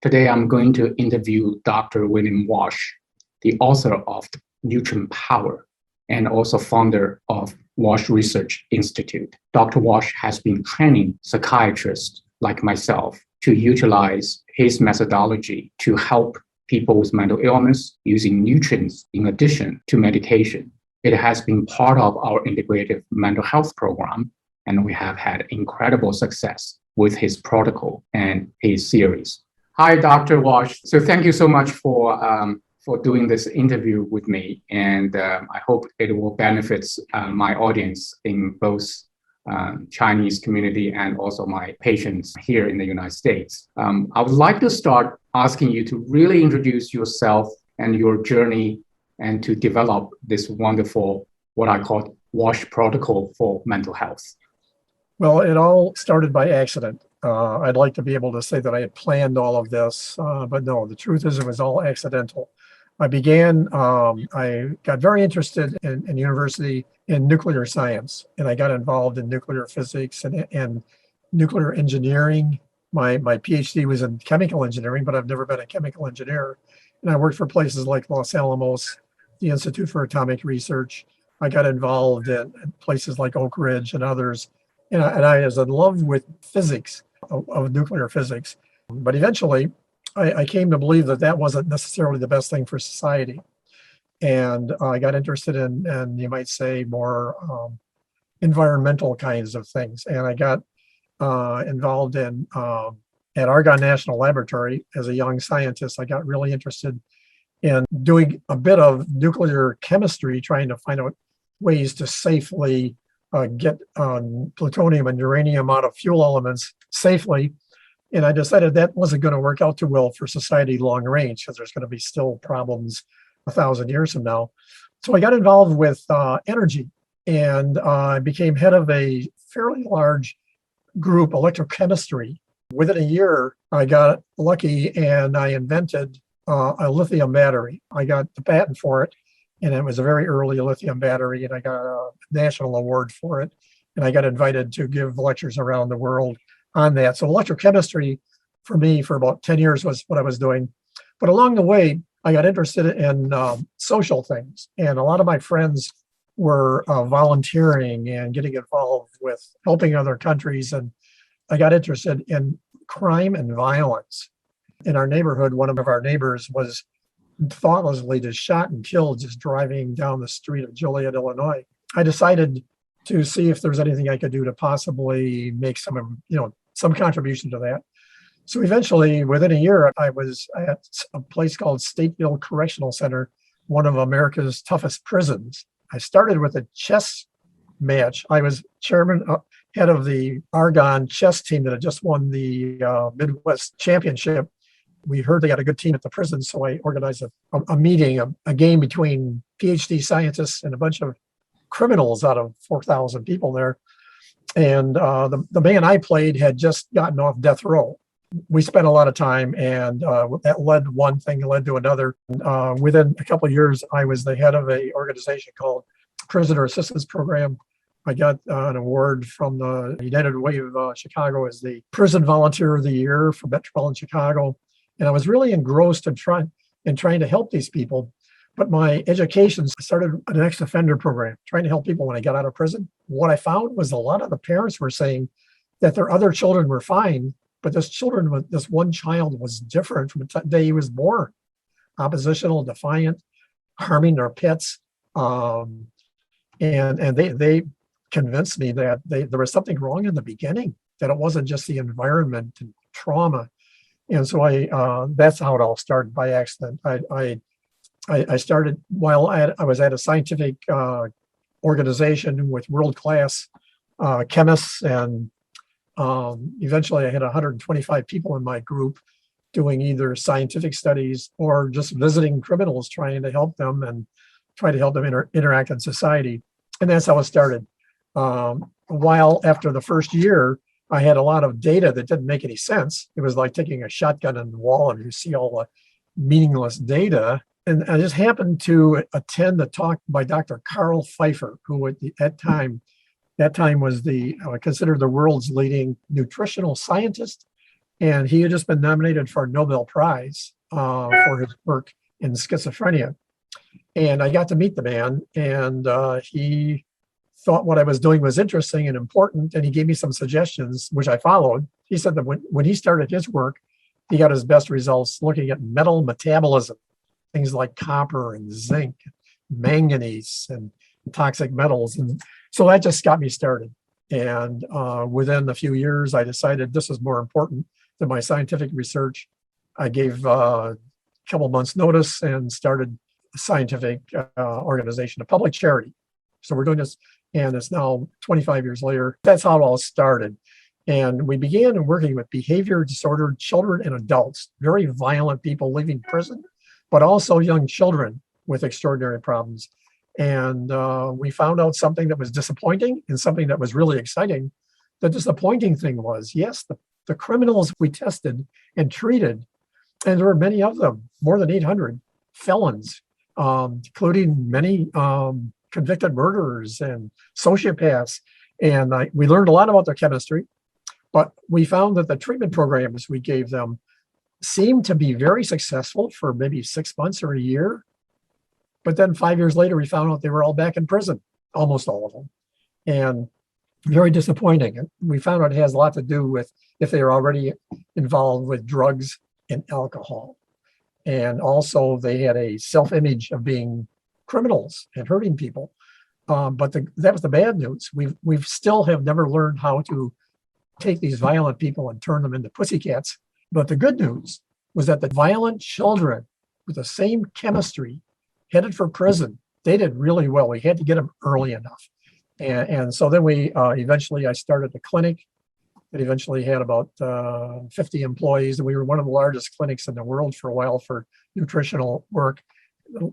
Today, I'm going to interview Dr. William Walsh, the author of Nutrient Power and also founder of Walsh Research Institute. Dr. Walsh has been training psychiatrists like myself to utilize his methodology to help people with mental illness using nutrients in addition to medication. It has been part of our integrative mental health program, and we have had incredible success with his protocol and his series. Hi, Dr. Walsh. So thank you so much for doing this interview with me, and I hope it will benefit my audience in both Chinese community and also my patients here in the United States. I would like to start asking you to really introduce yourself and your journey and to develop this wonderful, what I call WASH protocol for mental health. Well, it all started by accident. I'd like to be able to say that I had planned all of this, but no, the truth is it was all accidental. I got very interested in university in nuclear science, and I got involved in nuclear physics and nuclear engineering. My Ph.D. was in chemical engineering, but I've never been a chemical engineer. And I worked for places like Los Alamos, the Institute for Atomic Research. I got involved in places like Oak Ridge and others. And I was in love with physics, of nuclear physics. But eventually, I came to believe that wasn't necessarily the best thing for society. And I got interested in you might say, more environmental kinds of things. And I got involved in, at Argonne National Laboratory as a young scientist. I got really interested in doing a bit of nuclear chemistry, trying to find out ways to safely get plutonium and uranium out of fuel elements safely. And I decided that wasn't going to work out too well for society long range, because there's going to be still problems 1,000 years from now. So I got involved with energy, and I became head of a fairly large group, electrochemistry. Within a year, I got lucky and I invented a lithium battery. I got the patent for it, and it was a very early lithium battery, and I got a national award for it. And I got invited to give lectures around the world on that. So electrochemistry for me for about 10 years was what I was doing. But along the way, I got interested in social things. And a lot of my friends were volunteering and getting involved with helping other countries. And I got interested in crime and violence. In our neighborhood, one of our neighbors was thoughtlessly just shot and killed just driving down the street of Joliet, Illinois. I decided to see if there's anything I could do to possibly make some contribution to that. So eventually, within a year, I was at a place called Stateville Correctional Center, one of America's toughest prisons. I started with a chess match. I was head of the Argonne chess team that had just won the Midwest Championship. We heard they got a good team at the prison, so I organized a meeting, a game between Ph.D. scientists and a bunch of criminals out of 4,000 people there. And the man I played had just gotten off death row. We spent a lot of time, and that one thing led to another. Within a couple of years, I was the head of an organization called Prisoner Assistance Program. I got an award from the United Way of Chicago as the Prison Volunteer of the Year for Metropolitan Chicago. And I was really engrossed in trying to help these people. But my education started an ex-offender program, trying to help people when I got out of prison. What I found was a lot of the parents were saying that their other children were fine, but this one child was different from the day he was born. Oppositional, defiant, harming their pets. And they convinced me that there was something wrong in the beginning, that it wasn't just the environment and trauma. And so that's how it all started, by accident. I started while I was at a scientific organization with world-class chemists, and eventually I had 125 people in my group doing either scientific studies or just visiting criminals, trying to help them and try to help them interact in society. And that's how it started. While after the first year, I had a lot of data that didn't make any sense. It was like taking a shotgun in the wall and you see all the meaningless data. And I just happened to attend a talk by Dr. Carl Pfeiffer, who at that time was considered the world's leading nutritional scientist And he had just been nominated for a Nobel Prize for his work in schizophrenia. And I got to meet the man, and he thought what I was doing was interesting and important, and he gave me some suggestions, which I followed. He said that when he started his work, he got his best results looking at metal metabolism, things like copper and zinc, manganese, and toxic metals. And so that just got me started. And within a few years, I decided this is more important than my scientific research. I gave a couple months' notice and started a scientific organization, a public charity. So we're doing this, and it's now 25 years later. That's how it all started. And we began working with behavior disordered children and adults, very violent people leaving prison, but also young children with extraordinary problems. And we found out something that was disappointing and something that was really exciting. The disappointing thing was, yes, the criminals we tested and treated, and there were many of them, more than 800 felons, including many convicted murderers and sociopaths. And we learned a lot about their chemistry, but we found that the treatment programs we gave them seemed to be very successful for maybe 6 months or a year. But then 5 years later, we found out they were all back in prison, almost all of them. And very disappointing. And we found out it has a lot to do with if they were already involved with drugs and alcohol. And also they had a self-image of being criminals and hurting people. But that was the bad news. We've still have never learned how to take these violent people and turn them into pussycats. But the good news was that the violent children with the same chemistry headed for prison, they did really well. We had to get them early enough. And so then I started a clinic that eventually had about 50 employees. And we were one of the largest clinics in the world for a while for nutritional work,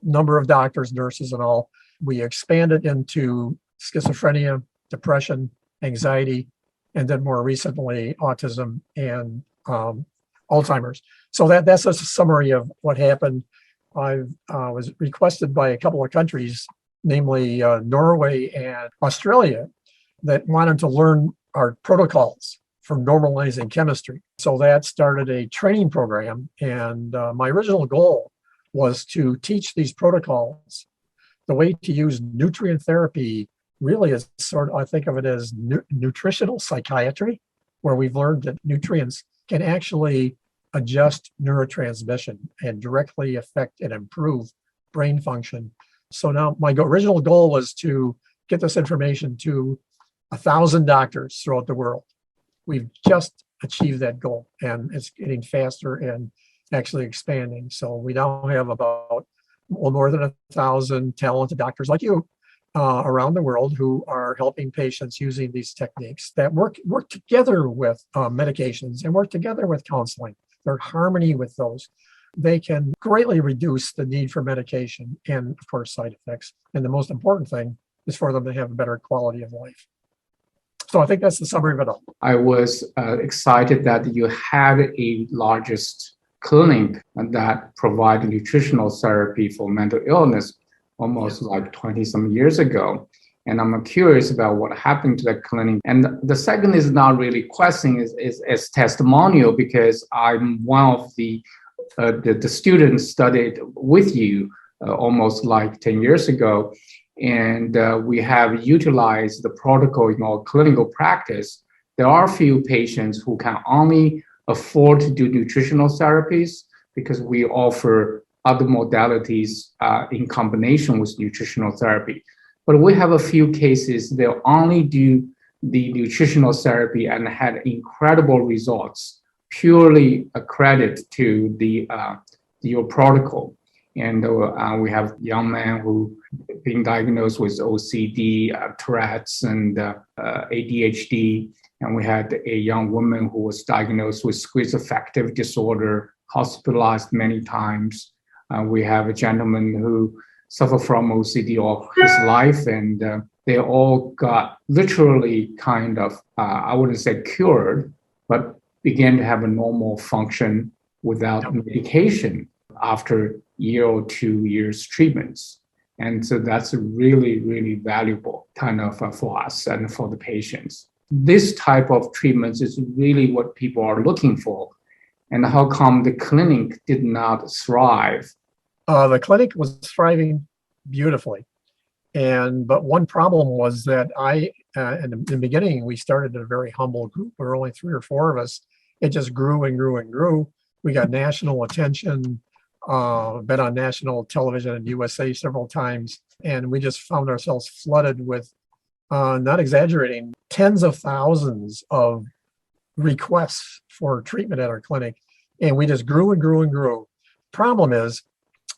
number of doctors, nurses, and all. We expanded into schizophrenia, depression, anxiety, and then more recently, autism and Alzheimer's. So that's a summary of what happened. I was requested by a couple of countries, namely Norway and Australia, that wanted to learn our protocols for normalizing chemistry. So that started a training program. And my original goal was to teach these protocols. The way to use nutrient therapy really is I think of it as nutritional psychiatry, where we've learned that nutrients can actually adjust neurotransmission and directly affect and improve brain function. So now my original goal was to get this information to 1,000 doctors throughout the world. We've just achieved that goal, and it's getting faster and actually expanding. So we now have about more than 1,000 talented doctors like you around the world who are helping patients using these techniques that work together with medications and work together with counseling. They're in harmony with those. They can greatly reduce the need for medication and, of course, side effects. And the most important thing is for them to have a better quality of life. So I think that's the summary of it all. I was excited that you had a largest clinic that provided nutritional therapy for mental illness almost like 20 some years ago. And I'm curious about what happened to that clinic. And the second is not really question, is testimonial, because I'm one of the students studied with you almost like 10 years ago. And we have utilized the protocol in our clinical practice. There are a few patients who can only afford to do nutritional therapies because we offer other modalities in combination with nutritional therapy. But we have a few cases they'll only do the nutritional therapy and had incredible results, purely a credit to your protocol. And we have a young man who been diagnosed with OCD, Tourette's, and ADHD. And we had a young woman who was diagnosed with schizoaffective disorder, hospitalized many times. We have a gentleman who suffered from OCD all his life, and they all got literally kind of, I wouldn't say cured, but began to have a normal function without medication after year or 2 years treatments. And so that's really, really valuable kind of for us and for the patients. this type of treatments is really what people are looking for? And how come the clinic did not thrive? The clinic was thriving beautifully. But one problem was that in the beginning, we started a very humble group. There were only 3 or 4 of us. It just grew and grew and grew. We got national attention, been on national television in USA several times. And we just found ourselves flooded with, not exaggerating, tens of thousands of requests for treatment at our clinic. And we just grew and grew and grew. Problem is,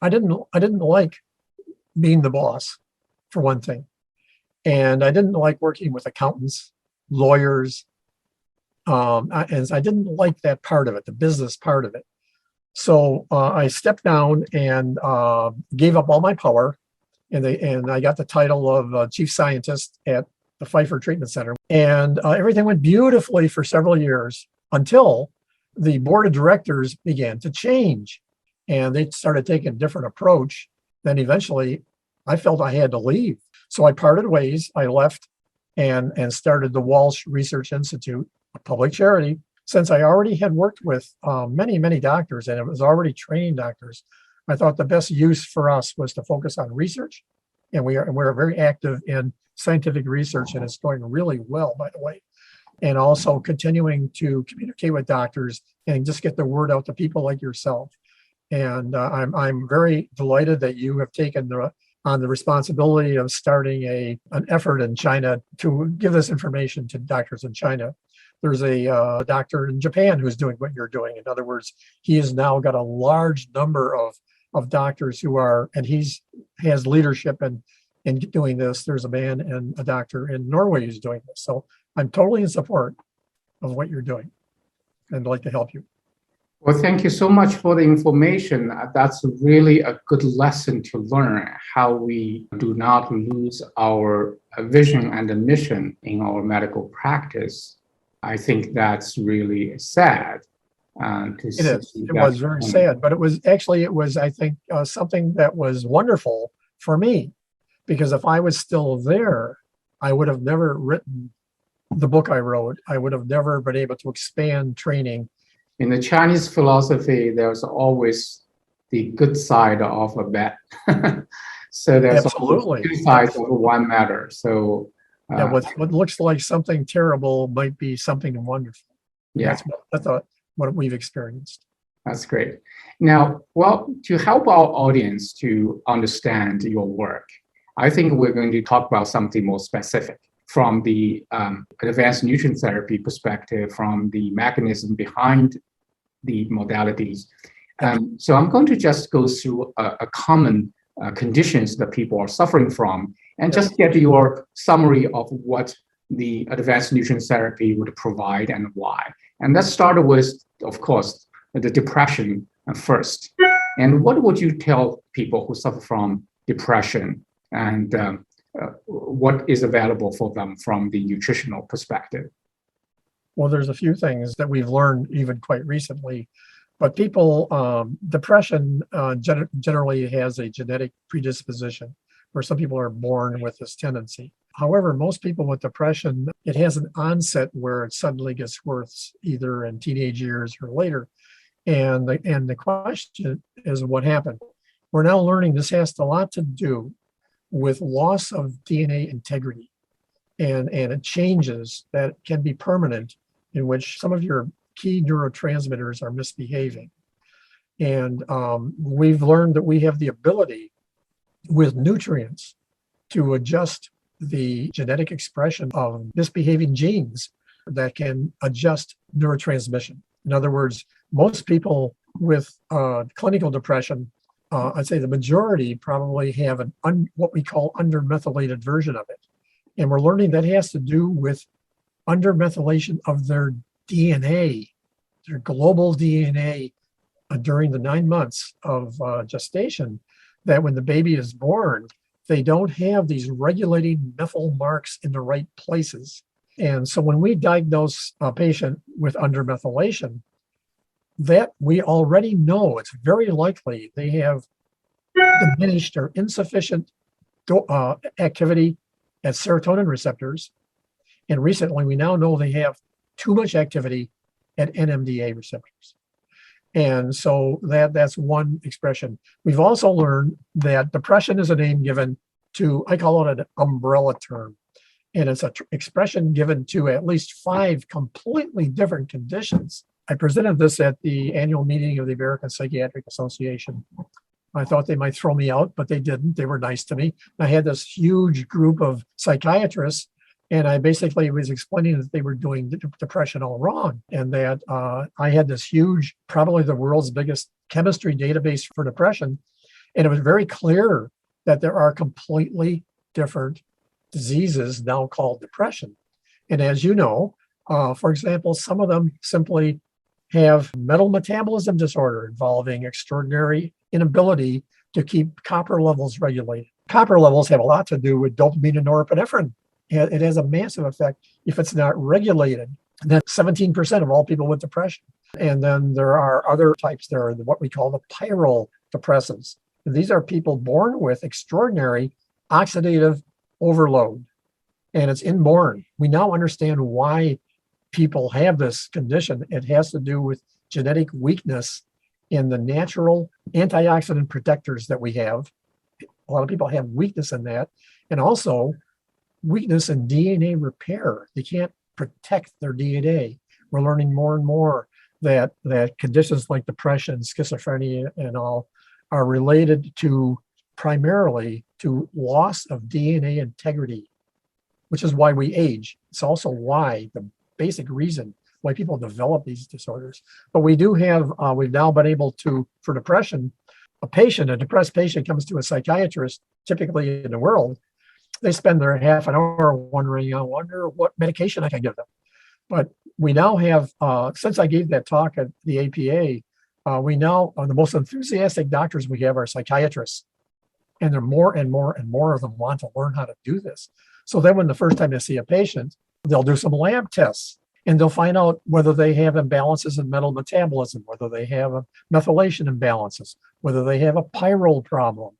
I didn't like being the boss, for one thing. And I didn't like working with accountants, lawyers, and I didn't like that part of it, the business part of it. So I stepped down and gave up all my power, and I got the title of chief scientist at the Pfeiffer Treatment Center. And everything went beautifully for several years until the board of directors began to change, and they started taking a different approach. Then eventually, I felt I had to leave. So I parted ways. I left and started the Walsh Research Institute, a public charity. Since I already had worked with many, many doctors, and it was already training doctors, I thought the best use for us was to focus on research. And we're very active in scientific research, and it's going really well, by the way. And also continuing to communicate with doctors and just get the word out to people like yourself. And I'm very delighted that you have taken on the responsibility of starting an effort in China to give this information to doctors in China. There's a doctor in Japan who's doing what you're doing. In other words, he has now got a large number of doctors who are, and has leadership in doing this. There's a man and a doctor in Norway who's doing this. So I'm totally in support of what you're doing and I'd like to help you. Well, thank you so much for the information. That's really a good lesson to learn, how we do not lose our vision and the mission in our medical practice. I think that's really sad. It is. It was very sad, but it was, I think, something that was wonderful for me, because if I was still there, I would have never written the book I wrote. I would have never been able to expand training. In the Chinese philosophy, there's always the good side of a bet. So there's absolutely 2 sides of one matter. So yeah, what looks like something terrible might be something wonderful. Yeah, that's what we've experienced. That's great. Now, well, to help our audience to understand your work, I think we're going to talk about something more specific from the advanced nutrient therapy perspective, from the mechanism behind the modalities. So I'm going to just go through a common conditions that people are suffering from, and just get your summary of what the advanced nutrient therapy would provide and why. And let's start with, of course, the depression first. And what would you tell people who suffer from depression, and what is available for them from the nutritional perspective? Well, there's a few things that we've learned even quite recently, but depression generally has a genetic predisposition, where some people are born with this tendency. However, most people with depression, it has an onset where it suddenly gets worse, either in teenage years or later. And the question is, what happened? We're now learning this has a lot to do with loss of DNA integrity and it changes that can be permanent, in which some of your key neurotransmitters are misbehaving. And we've learned that we have the ability with nutrients to adjust the genetic expression of misbehaving genes that can adjust neurotransmission. In other words, most people with clinical depression, I'd say the majority probably have what we call under-methylated version of it. And we're learning that has to do with under-methylation of their DNA, their global DNA during the 9 months of gestation, that when the baby is born, they don't have these regulating methyl marks in the right places. And so when we diagnose a patient with under-methylation, that we already know it's very likely they have diminished or insufficient activity at serotonin receptors, And recently, we now know they have too much activity at NMDA receptors. And so that's one expression. We've also learned that depression is a name given to, I call it an umbrella term. And it's an expression given to at least 5 completely different conditions. I presented this at the annual meeting of the American Psychiatric Association. I thought they might throw me out, but they didn't. They were nice to me. I had this huge group of psychiatrists, and I basically was explaining that they were doing depression all wrong, and that I had this huge, probably the world's biggest chemistry database for depression. And it was very clear that there are completely different diseases now called depression. And as you know, for example, some of them simply have metal metabolism disorder involving extraordinary inability to keep copper levels regulated. Copper levels have a lot to do with dopamine and norepinephrine. It has a massive effect if it's not regulated. That's 17% of all people with depression. And then there are other types. There are what we call the pyrrole depressives. And these are people born with extraordinary oxidative overload, and it's inborn. We now understand why people have this condition. It has to do with genetic weakness in the natural antioxidant protectors that we have. A lot of people have weakness in that, and also weakness in DNA repair. They can't protect their DNA. We're learning more and more that conditions like depression, schizophrenia, and all are related to primarily to loss of DNA integrity, which is why we age. It's also why the basic reason why people develop these disorders. But we do have, we've now been able to, for depression, a depressed patient comes to a psychiatrist, typically in the world, they spend their half an hour wondering, I wonder what medication I can give them. But we now have, since I gave that talk at the APA, we now, the most enthusiastic doctors we have are psychiatrists. And there are more and more and more of them want to learn how to do this. So then when the first time they see a patient, they'll do some lab tests and they'll find out whether they have imbalances in metal metabolism, whether they have a methylation imbalances, whether they have a pyrrole problem,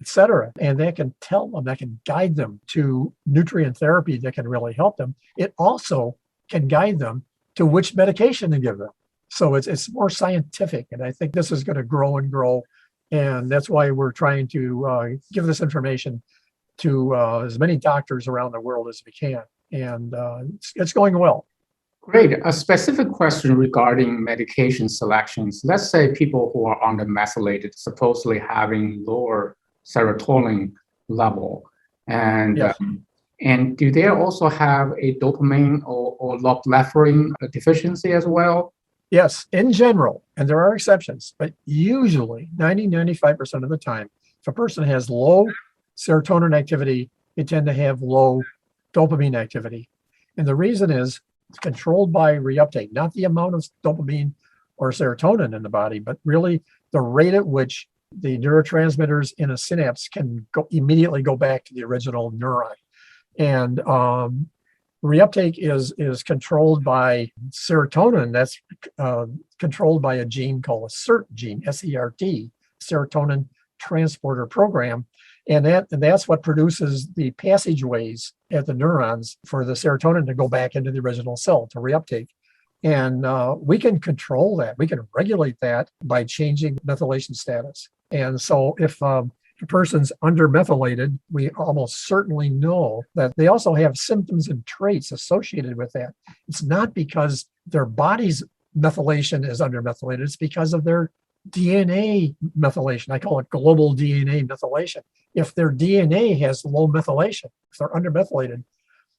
et cetera. And that can tell them, that can guide them to nutrient therapy that can really help them. It also can guide them to which medication to give them. So it's more scientific. And I think this is going to grow and grow. And that's why we're trying to give this information to as many doctors around the world as we can. And it's going well. Great. A specific question regarding medication selections. Let's say people who are under-methylated, supposedly having lower serotonin level. And, yes. And do they also have a dopamine or norepinephrine deficiency as well? Yes, in general, and there are exceptions, but usually 95% of the time, if a person has low serotonin activity, they tend to have low dopamine activity. And the reason is it's controlled by reuptake, not the amount of dopamine or serotonin in the body, but really the rate at which the neurotransmitters in a synapse can immediately go back to the original neuron. And reuptake is controlled by serotonin. That's controlled by a gene called a SERT gene, S-E-R-T, serotonin transporter program. And that's what produces the passageways at the neurons for the serotonin to go back into the original cell to reuptake. And we can control that. We can regulate that by changing methylation status. And so if a person's under-methylated, we almost certainly know that they also have symptoms and traits associated with that. It's not because their body's methylation is under-methylated. It's because of their DNA methylation. I call it global DNA methylation. If their DNA has low methylation, if they're under-methylated,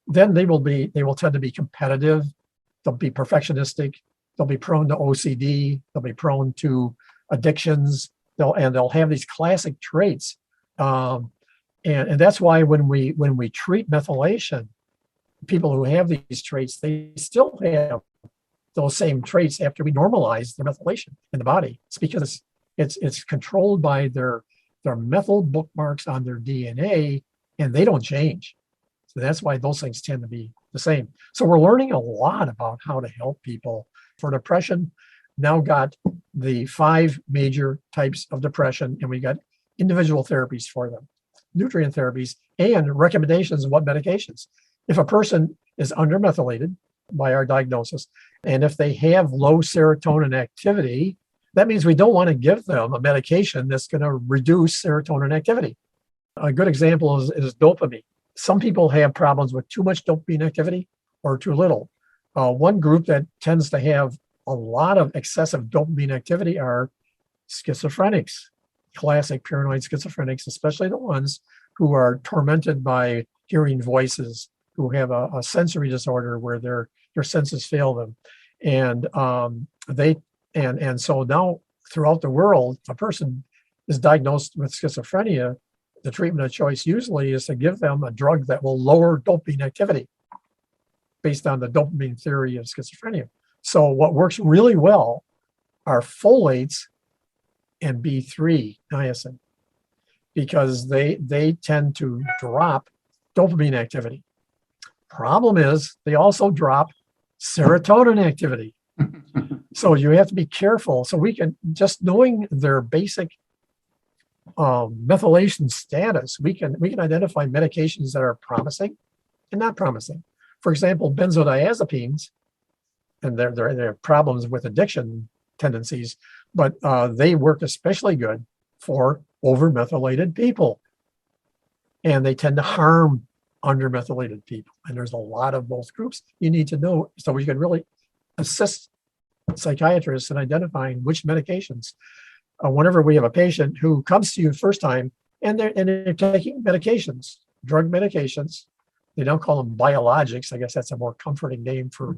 then they will tend to be competitive. They'll be perfectionistic. They'll be prone to OCD. They'll be prone to addictions. They'll have these classic traits. And that's why when we treat methylation, people who have these traits, they still have those same traits after we normalize the methylation in the body. It's because it's controlled by their methyl bookmarks on their DNA, and they don't change. So that's why those things tend to be the same. So we're learning a lot about how to help people. For depression, now got the 5 major types of depression, and we got individual therapies for them, nutrient therapies, and recommendations of what medications. If a person is under-methylated by our diagnosis. And if they have low serotonin activity, that means we don't want to give them a medication that's going to reduce serotonin activity. A good example is dopamine. Some people have problems with too much dopamine activity or too little. One group that tends to have a lot of excessive dopamine activity are schizophrenics, classic paranoid schizophrenics, especially the ones who are tormented by hearing voices, who have a sensory disorder where their senses fail them. And so now throughout the world, if a person is diagnosed with schizophrenia, the treatment of choice usually is to give them a drug that will lower dopamine activity based on the dopamine theory of schizophrenia. So what works really well are folates and B3 niacin, because they tend to drop dopamine activity. Problem is they also drop serotonin activity. So you have to be careful. So we can, just knowing their basic methylation status, we can identify medications that are promising and not promising. For example, benzodiazepines, and they have problems with addiction tendencies, but they work especially good for over-methylated people. And they tend to harm under-methylated people. And there's a lot of both groups you need to know, so we can really assist psychiatrists in identifying which medications. Whenever we have a patient who comes to you first time and they're taking medications, drug medications, they don't call them biologics. I guess that's a more comforting name for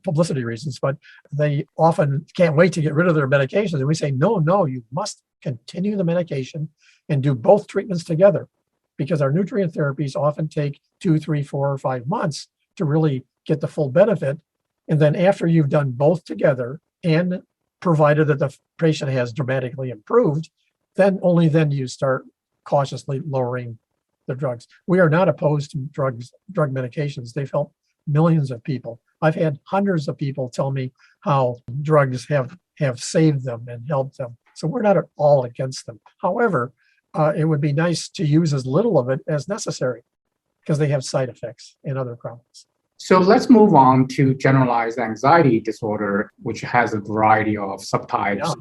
publicity reasons, but they often can't wait to get rid of their medications. And we say, no, you must continue the medication and do both treatments together, because our nutrient therapies often take 2, 3, 4, or 5 months to really get the full benefit. And then after you've done both together, and provided that the patient has dramatically improved, then only then you start cautiously lowering the drugs. We are not opposed to drug medications. They've helped millions of people. I've had hundreds of people tell me how drugs have saved them and helped them. So we're not at all against them. However, it would be nice to use as little of it as necessary, because they have side effects and other problems. So let's move on to generalized anxiety disorder, which has a variety of subtypes,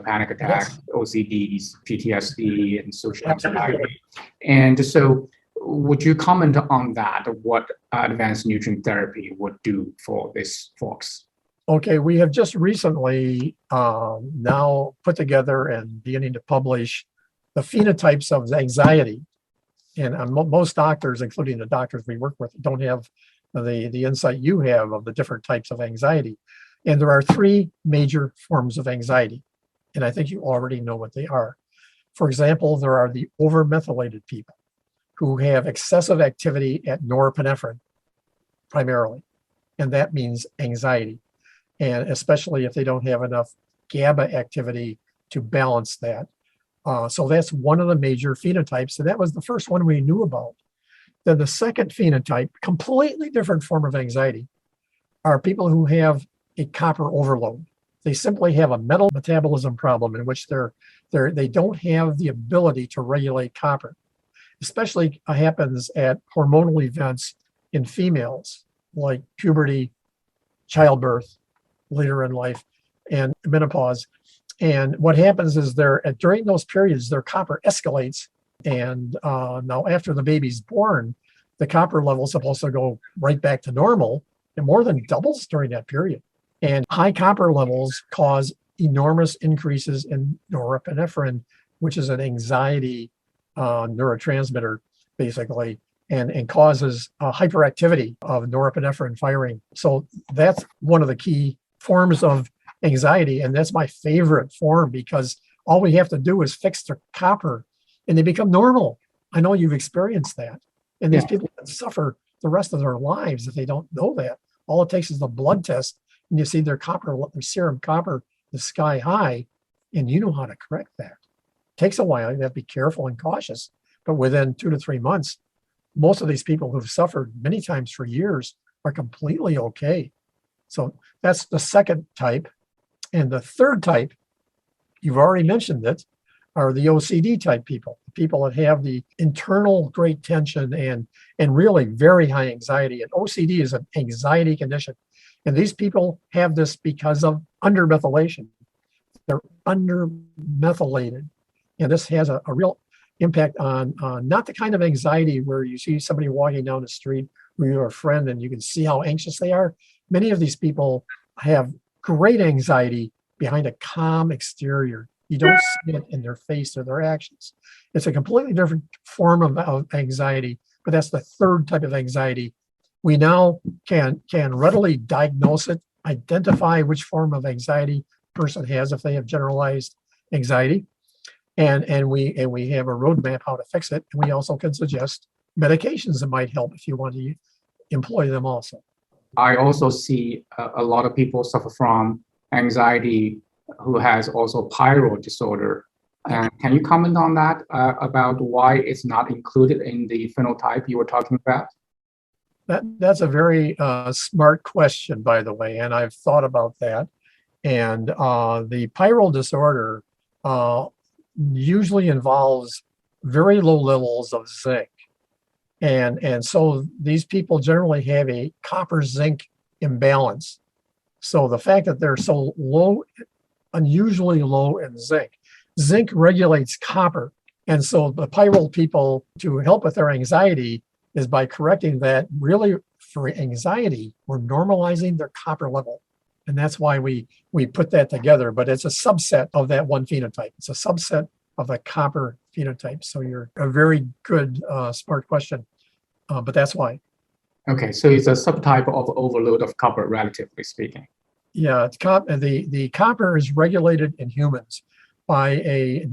panic attacks, OCDs, PTSD, and social anxiety. And so would you comment on that, what advanced nutrient therapy would do for these folks? Okay, we have just recently now put together and beginning to publish the phenotypes of anxiety. And most doctors, including the doctors we work with, don't have the insight you have of the different types of anxiety. And there are 3 major forms of anxiety. And I think you already know what they are. For example, there are the over-methylated people who have excessive activity at norepinephrine primarily. And that means anxiety. And especially if they don't have enough GABA activity to balance that. So that's one of the major phenotypes. And that was the first one we knew about. Then the second phenotype, completely different form of anxiety, are people who have a copper overload. They simply have a metal metabolism problem in which they don't have the ability to regulate copper. Especially happens at hormonal events in females, like puberty, childbirth, later in life, and menopause. And what happens is during those periods, their copper escalates. And now after the baby's born, the copper level is supposed to go right back to normal, and more than doubles during that period. And high copper levels cause enormous increases in norepinephrine, which is an anxiety neurotransmitter, basically, and causes hyperactivity of norepinephrine firing. So that's one of the key forms of anxiety, and that's my favorite form, because all we have to do is fix their copper and they become normal. I know you've experienced that. And these people can suffer the rest of their lives if they don't know that. All it takes is a blood test, and you see their serum copper is sky high, and you know how to correct that. It takes a while. You have to be careful and cautious. But within 2 to 3 months, most of these people who've suffered many times for years are completely okay. So that's the second type. And the third type, you've already mentioned it, are the OCD type people that have the internal great tension and really very high anxiety. And OCD is an anxiety condition. And these people have this because of under-methylation. They're under-methylated. And this has a real impact on not the kind of anxiety where you see somebody walking down the street who you're a friend and you can see how anxious they are. Many of these people have great anxiety behind a calm exterior. You don't see it in their face or their actions. It's a completely different form of anxiety, but that's the third type of anxiety. We now can readily diagnose it, identify which form of anxiety a person has if they have generalized anxiety, and we have a roadmap how to fix it. And we also can suggest medications that might help if you want to employ them also. I also see a lot of people suffer from anxiety who has also pyrrole disorder. Can you comment on that, about why it's not included in the phenotype you were talking about? That's a very smart question, by the way, and I've thought about that. And the pyrrole disorder usually involves very low levels of zinc. And so these people generally have a copper-zinc imbalance. So the fact that they're so low, unusually low in zinc regulates copper. And so the pyrrole people, to help with their anxiety, is by correcting that. Really, for anxiety, we're normalizing their copper level. And that's why we put that together. But it's a subset of that one phenotype. It's a subset of the copper phenotype. So you're a very good, smart question. But that's why. Okay, so it's a subtype of overload of copper, relatively speaking. Yeah, the copper is regulated in humans by a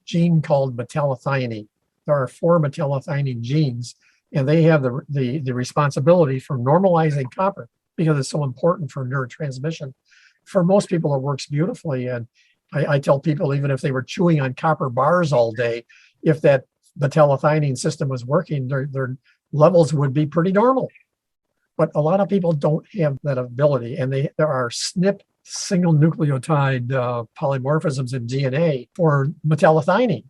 gene called Metallothingning. There are 4 Metallothingning genes, and they have the responsibility for normalizing copper because it's so important for neurotransmission. For most people, it works beautifully. And I tell people, even if they were chewing on copper bars all day, if that Metallothingning system was working, their levels would be pretty normal. But a lot of people don't have that ability, and there are SNP, single nucleotide polymorphisms in DNA for metallothionein.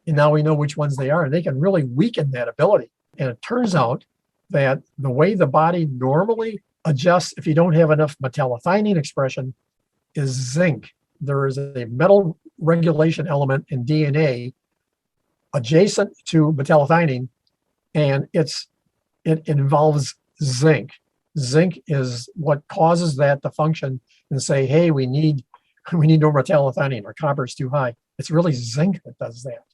And now we know which ones they are, and they can really weaken that ability. And it turns out that the way the body normally adjusts if you don't have enough metallothionein expression is zinc. There is a metal regulation element in DNA adjacent to metallothionein, and it involves zinc. Zinc is what causes that to function and say, hey, we need more metallothionein, or copper is too high. It's really zinc that does that.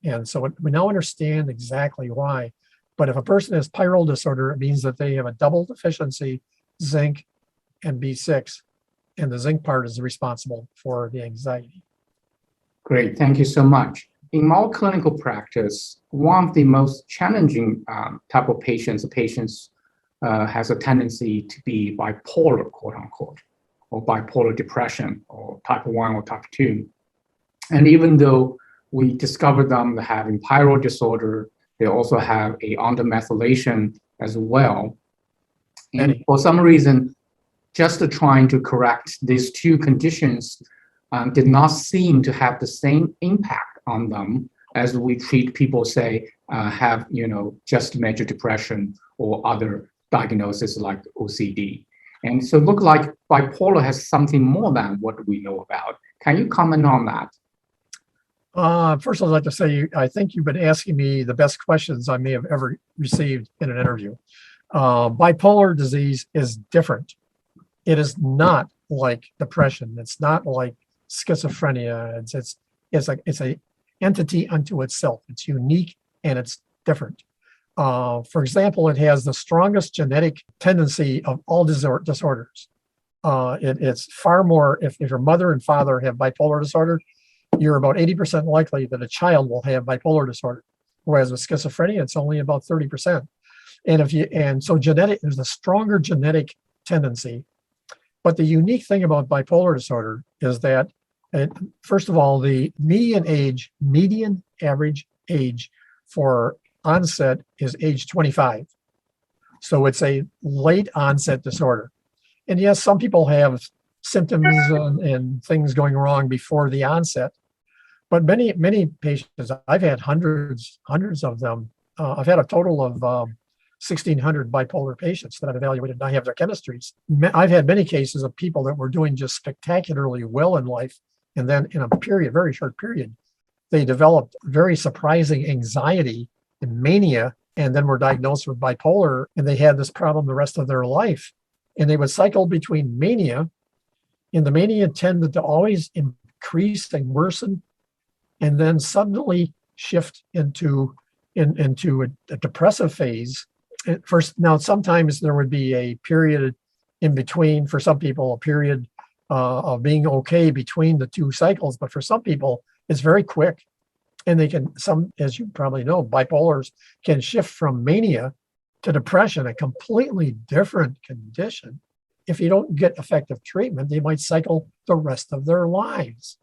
And so we now understand exactly why. But if a person has pyrrole disorder, it means that they have a double deficiency, zinc and B6, and the zinc part is responsible for the anxiety. Great, thank you so much. In my clinical practice, one of the most challenging type of patients has a tendency to be bipolar, quote unquote, or bipolar depression, or type 1 or type 2. And even though we discovered them having pyrrole disorder, they also have a under-methylation as well. And for some reason, just trying to correct these 2 conditions did not seem to have the same impact on them as we treat people, say, have just major depression or other diagnoses like OCD. And so it looked like bipolar has something more than what we know about. Can you comment on that? First, I'd like to say, I think you've been asking me the best questions I may have ever received in an interview. Bipolar disease is different. It is not like depression. It's not like schizophrenia. It's an entity unto itself. It's unique and it's different. For example, it has the strongest genetic tendency of all disorders. It's far more, if your mother and father have bipolar disorder, you're about 80% likely that a child will have bipolar disorder. Whereas with schizophrenia, it's only about 30%. And so there's a stronger genetic tendency. But the unique thing about bipolar disorder is that, first of all, the median average age for onset is age 25. So it's a late onset disorder. And yes, some people have symptoms and things going wrong before the onset, But many patients, I've had hundreds of them. I've had a total of 1,600 bipolar patients that I've evaluated, and I have their chemistries. I've had many cases of people that were doing just spectacularly well in life, and then in a period, very short period, they developed very surprising anxiety and mania, and then were diagnosed with bipolar, and they had this problem the rest of their life. And they would cycle between mania, and the mania tended to always increase and worsen, and then suddenly shift into a depressive phase. At first, now sometimes there would be a period in between, for some people, a period of being okay between the two cycles, but for some people, it's very quick. And they can, as you probably know, bipolars can shift from mania to depression, a completely different condition. If you don't get effective treatment, they might cycle the rest of their lives.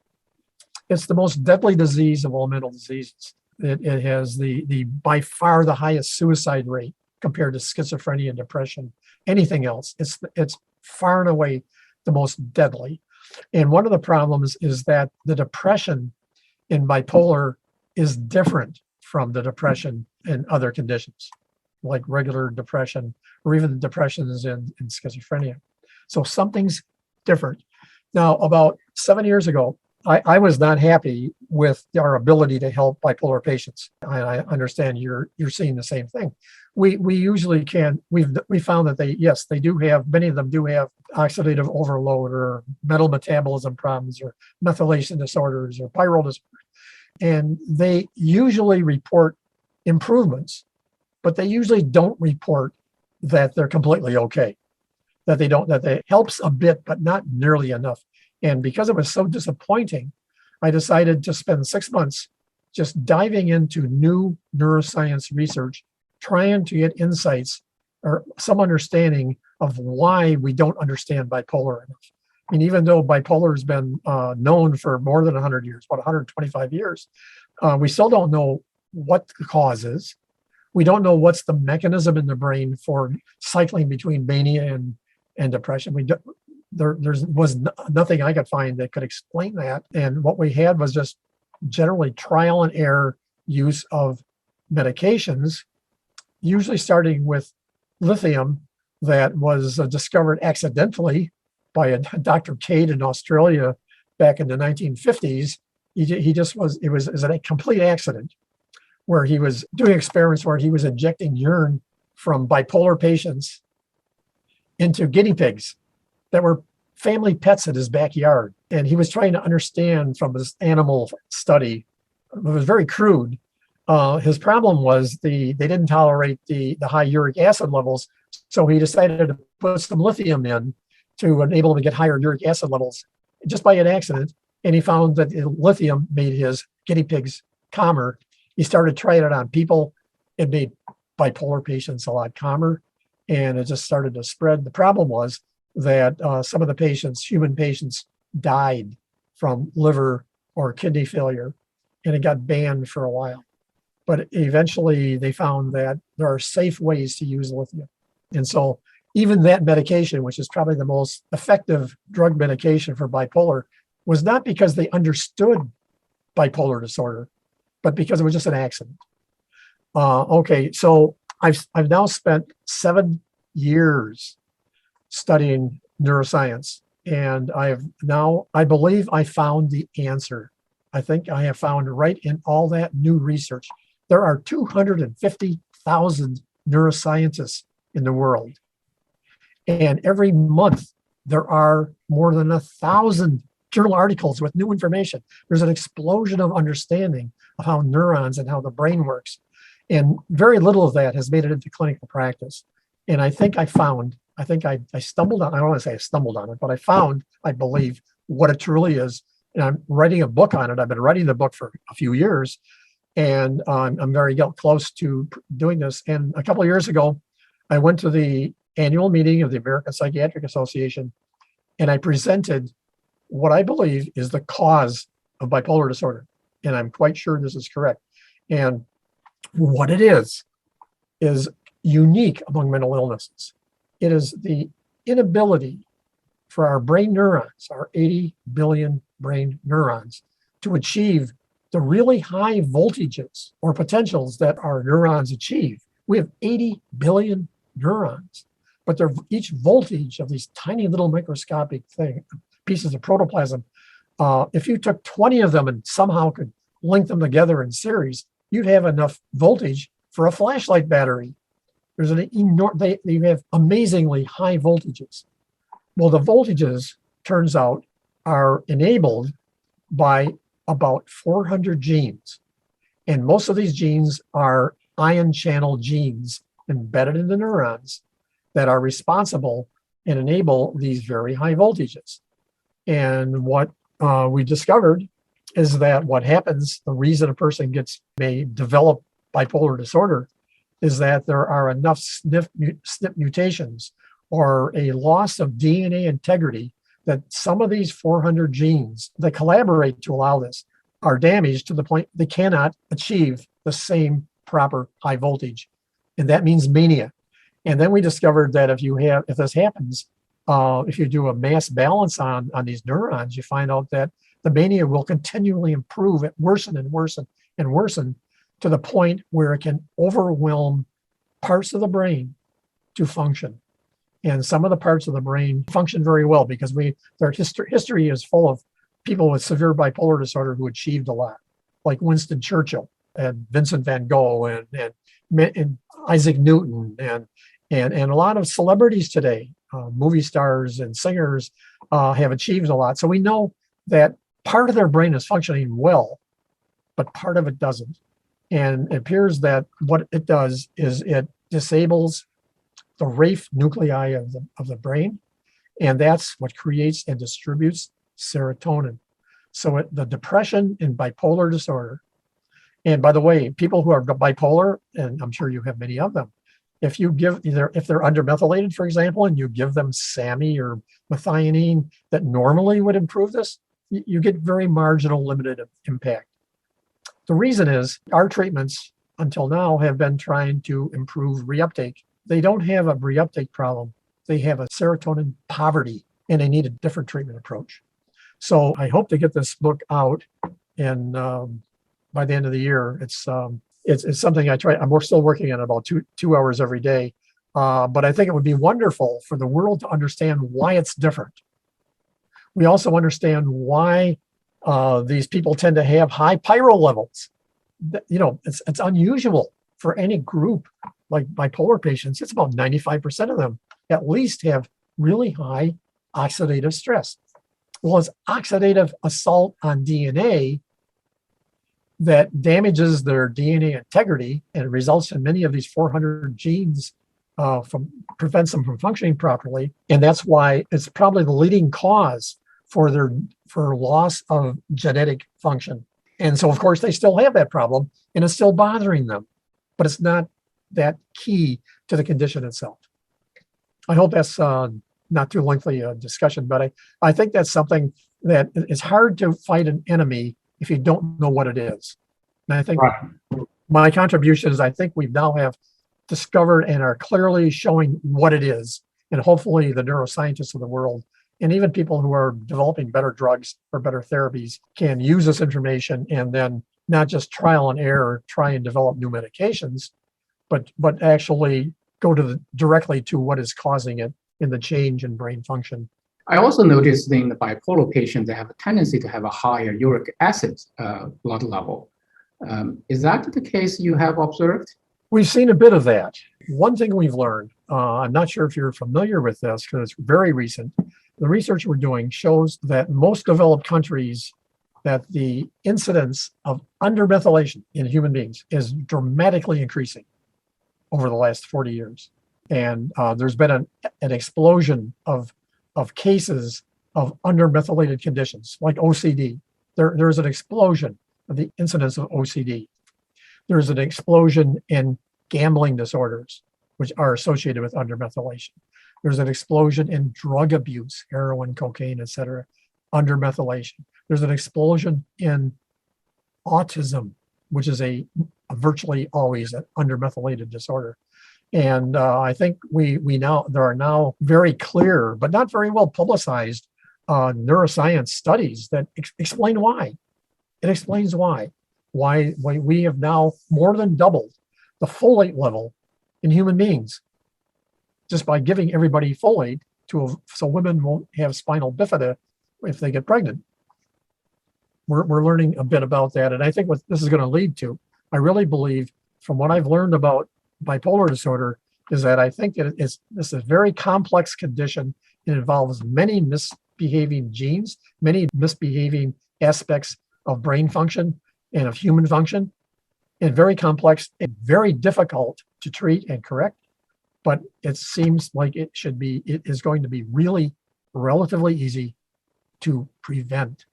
It's the most deadly disease of all mental diseases. It has the by far the highest suicide rate compared to schizophrenia and depression, anything else. It's far and away the most deadly. And one of the problems is that the depression in bipolar is different from the depression in other conditions, like regular depression or even the depressions in schizophrenia. So something's different. Now, about 7 years ago, I was not happy with our ability to help bipolar patients. I understand you're seeing the same thing. We usually can. We found that they do have, many of them do have oxidative overload or metal metabolism problems or methylation disorders or pyrrole disorders. And they usually report improvements, but they usually don't report that they're completely okay, that it helps a bit, but not nearly enough. And because it was so disappointing, I decided to spend 6 months just diving into new neuroscience research, trying to get insights or some understanding of why we don't understand bipolar enough. I mean, even though bipolar has been known for more than 100 years, about 125 years, we still don't know what the cause is. We don't know what's the mechanism in the brain for cycling between mania and depression. There was nothing I could find that could explain that. And what we had was just generally trial and error use of medications, usually starting with lithium that was discovered accidentally by a Dr. Cade in Australia back in the 1950s. It was a complete accident where he was doing experiments where he was injecting urine from bipolar patients into guinea pigs that were family pets at his backyard. And he was trying to understand from his animal study. It was very crude. His problem was they didn't tolerate the high uric acid levels. So he decided to put some lithium in to enable him to get higher uric acid levels just by an accident. And he found that lithium made his guinea pigs calmer. He started trying it on people. It made bipolar patients a lot calmer. And it just started to spread. The problem was that some of the patients, human patients, died from liver or kidney failure, and it got banned for a while. But eventually they found that there are safe ways to use lithium. And so even that medication, which is probably the most effective drug medication for bipolar, was not because they understood bipolar disorder, but because it was just an accident. Okay, so I've now spent 7 years studying neuroscience, and I believe I found the answer. I think I have found right in all that new research. There are 250,000 neuroscientists in the world. And every month, there are more than 1,000 journal articles with new information. There's an explosion of understanding of how neurons and how the brain works. And very little of that has made it into clinical practice. And I think I stumbled on, I don't want to say I stumbled on it, but I believe, what it truly is. And I'm writing a book on it. I've been writing the book for a few years, and I'm very close to doing this. And a couple of years ago, I went to the annual meeting of the American Psychiatric Association, and I presented what I believe is the cause of bipolar disorder. And I'm quite sure this is correct. And what it is unique among mental illnesses. It is the inability for our brain neurons, our 80 billion brain neurons, to achieve the really high voltages or potentials that our neurons achieve. We have 80 billion neurons, but they're each voltage of these tiny little microscopic pieces of protoplasm. If you took 20 of them and somehow could link them together in series, you'd have enough voltage for a flashlight battery. There's you have amazingly high voltages. Well, the voltages, turns out, are enabled by about 400 genes. And most of these genes are ion channel genes embedded in the neurons that are responsible and enable these very high voltages. And what we discovered is that what happens, the reason a person may develop bipolar disorder, is that there are enough SNP mutations or a loss of DNA integrity that some of these 400 genes that collaborate to allow this are damaged to the point they cannot achieve the same proper high voltage. And that means mania. And then we discovered that if this happens, if you do a mass balance on these neurons, you find out that the mania will continually improve, worsen and worsen and worsen to the point where it can overwhelm parts of the brain to function. And some of the parts of the brain function very well because their history is full of people with severe bipolar disorder who achieved a lot, like Winston Churchill and Vincent van Gogh and Isaac Newton and a lot of celebrities today, movie stars and singers have achieved a lot. So we know that part of their brain is functioning well, but part of it doesn't. And it appears that what it does is it disables the RAFE nuclei of the brain, and that's what creates and distributes serotonin. So the depression in bipolar disorder, and by the way, people who are bipolar, and I'm sure you have many of them, if they're under-methylated, for example, and you give them SAMe or methionine that normally would improve this, you get very marginal limited impact. The reason is our treatments until now have been trying to improve reuptake. They don't have a reuptake problem. They have a serotonin poverty, and they need a different treatment approach. So I hope to get this book out, and by the end of the year, it's something I try. We're still working on about two hours every day, but I think it would be wonderful for the world to understand why it's different. We also understand why these people tend to have high pyro levels. It's unusual for any group like bipolar patients. It's about 95% of them at least have really high oxidative stress. Well, it's oxidative assault on DNA that damages their DNA integrity and results in many of these 400 genes prevents them from functioning properly. And that's why it's probably the leading cause for loss of genetic function. And so, of course, they still have that problem and it's still bothering them, but it's not that key to the condition itself. I hope that's not too lengthy a discussion, but I think that's something that is hard to fight an enemy if you don't know what it is. And I think my contribution is I think we now have discovered and are clearly showing what it is. And hopefully the neuroscientists of the world and even people who are developing better drugs or better therapies can use this information and then not just trial and error, try and develop new medications, but actually go directly to what is causing it in the change in brain function. I also noticed in the bipolar patients, they have a tendency to have a higher uric acid blood level. Is that the case you have observed? We've seen a bit of that. One thing we've learned, I'm not sure if you're familiar with this because it's very recent, the research we're doing shows that most developed countries, that the incidence of under-methylation in human beings is dramatically increasing over the last 40 years. And there's been an explosion of cases of under-methylated conditions like OCD. There's an explosion of the incidence of OCD. There's an explosion in gambling disorders, which are associated with under-methylation. There's an explosion in drug abuse, heroin, cocaine, et cetera, under-methylation. There's an explosion in autism, which is a virtually always an under-methylated disorder. And I think there are now very clear, but not very well publicized neuroscience studies that explain why. It explains why. why we have now more than doubled the folate level in human beings just by giving everybody folate so women won't have spinal bifida if they get pregnant. We're learning a bit about that, and I think what this is going to lead to, I really believe, from what I've learned about bipolar disorder, is that I think that this is a very complex condition. It involves many misbehaving genes, many misbehaving aspects of brain function and of human function, and very complex and very difficult to treat and correct. But it seems like it is going to be really relatively easy to prevent.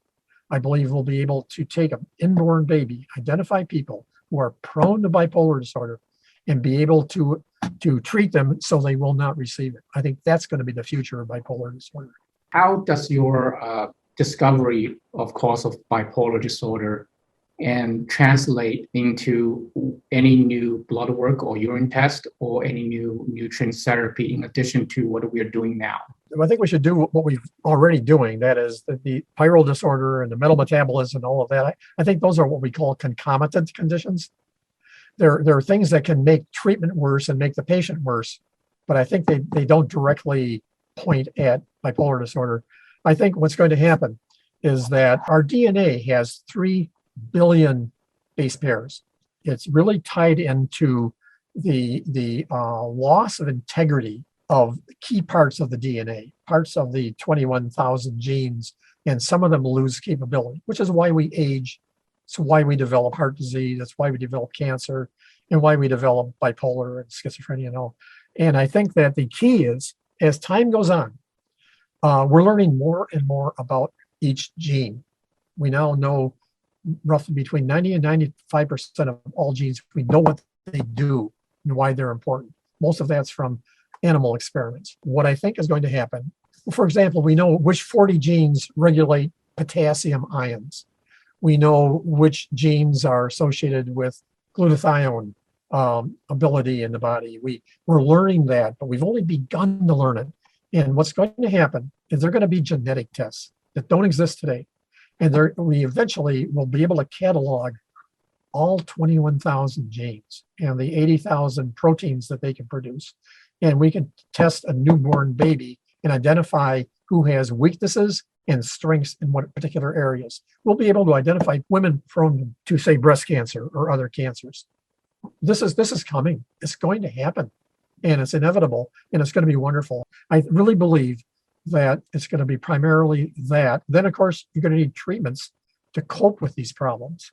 I believe we'll be able to take an inborn baby, identify people who are prone to bipolar disorder, and be able to treat them so they will not receive it. I think that's going to be the future of bipolar disorder. How does your discovery of cause of bipolar disorder and translate into any new blood work or urine test or any new nutrient therapy in addition to what we are doing now? I think we should do what we've already doing. That is the pyrrole disorder and the metal metabolism and all of that. I think those are what we call concomitant conditions. There are things that can make treatment worse and make the patient worse, but I think they don't directly point at bipolar disorder. I think what's going to happen is that our DNA has 3 billion base pairs. It's really tied into the loss of integrity of key parts of the DNA, parts of the 21,000 genes, and some of them lose capability, which is why we age. It's why we develop heart disease. That's why we develop cancer, and why we develop bipolar and schizophrenia and all. And I think that the key is, as time goes on, we're learning more and more about each gene. We now know roughly between 90 and 95% of all genes. We know what they do and why they're important. Most of that's from animal experiments. What I think is going to happen, for example, we know which 40 genes regulate potassium ions. We know which genes are associated with glutathione ability in the body. We're learning that, but we've only begun to learn it. And what's going to happen is there are going to be genetic tests that don't exist today. And we eventually will be able to catalog all 21,000 genes and the 80,000 proteins that they can produce. And we can test a newborn baby and identify who has weaknesses and strengths in what particular areas. We'll be able to identify women prone to, say, breast cancer or other cancers. This is coming. It's going to happen, and it's inevitable, and it's going to be wonderful. I really believe that it's going to be primarily that. Then, of course, you're going to need treatments to cope with these problems.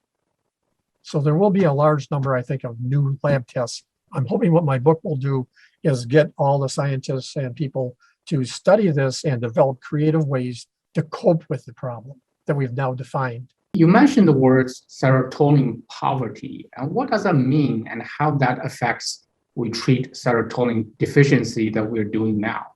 So there will be a large number, I think, of new lab tests. I'm hoping what my book will do is get all the scientists and people to study this and develop creative ways to cope with the problem that we've now defined. You mentioned the words serotonin poverty. And what does that mean, and how that affects we treat serotonin deficiency that we're doing now?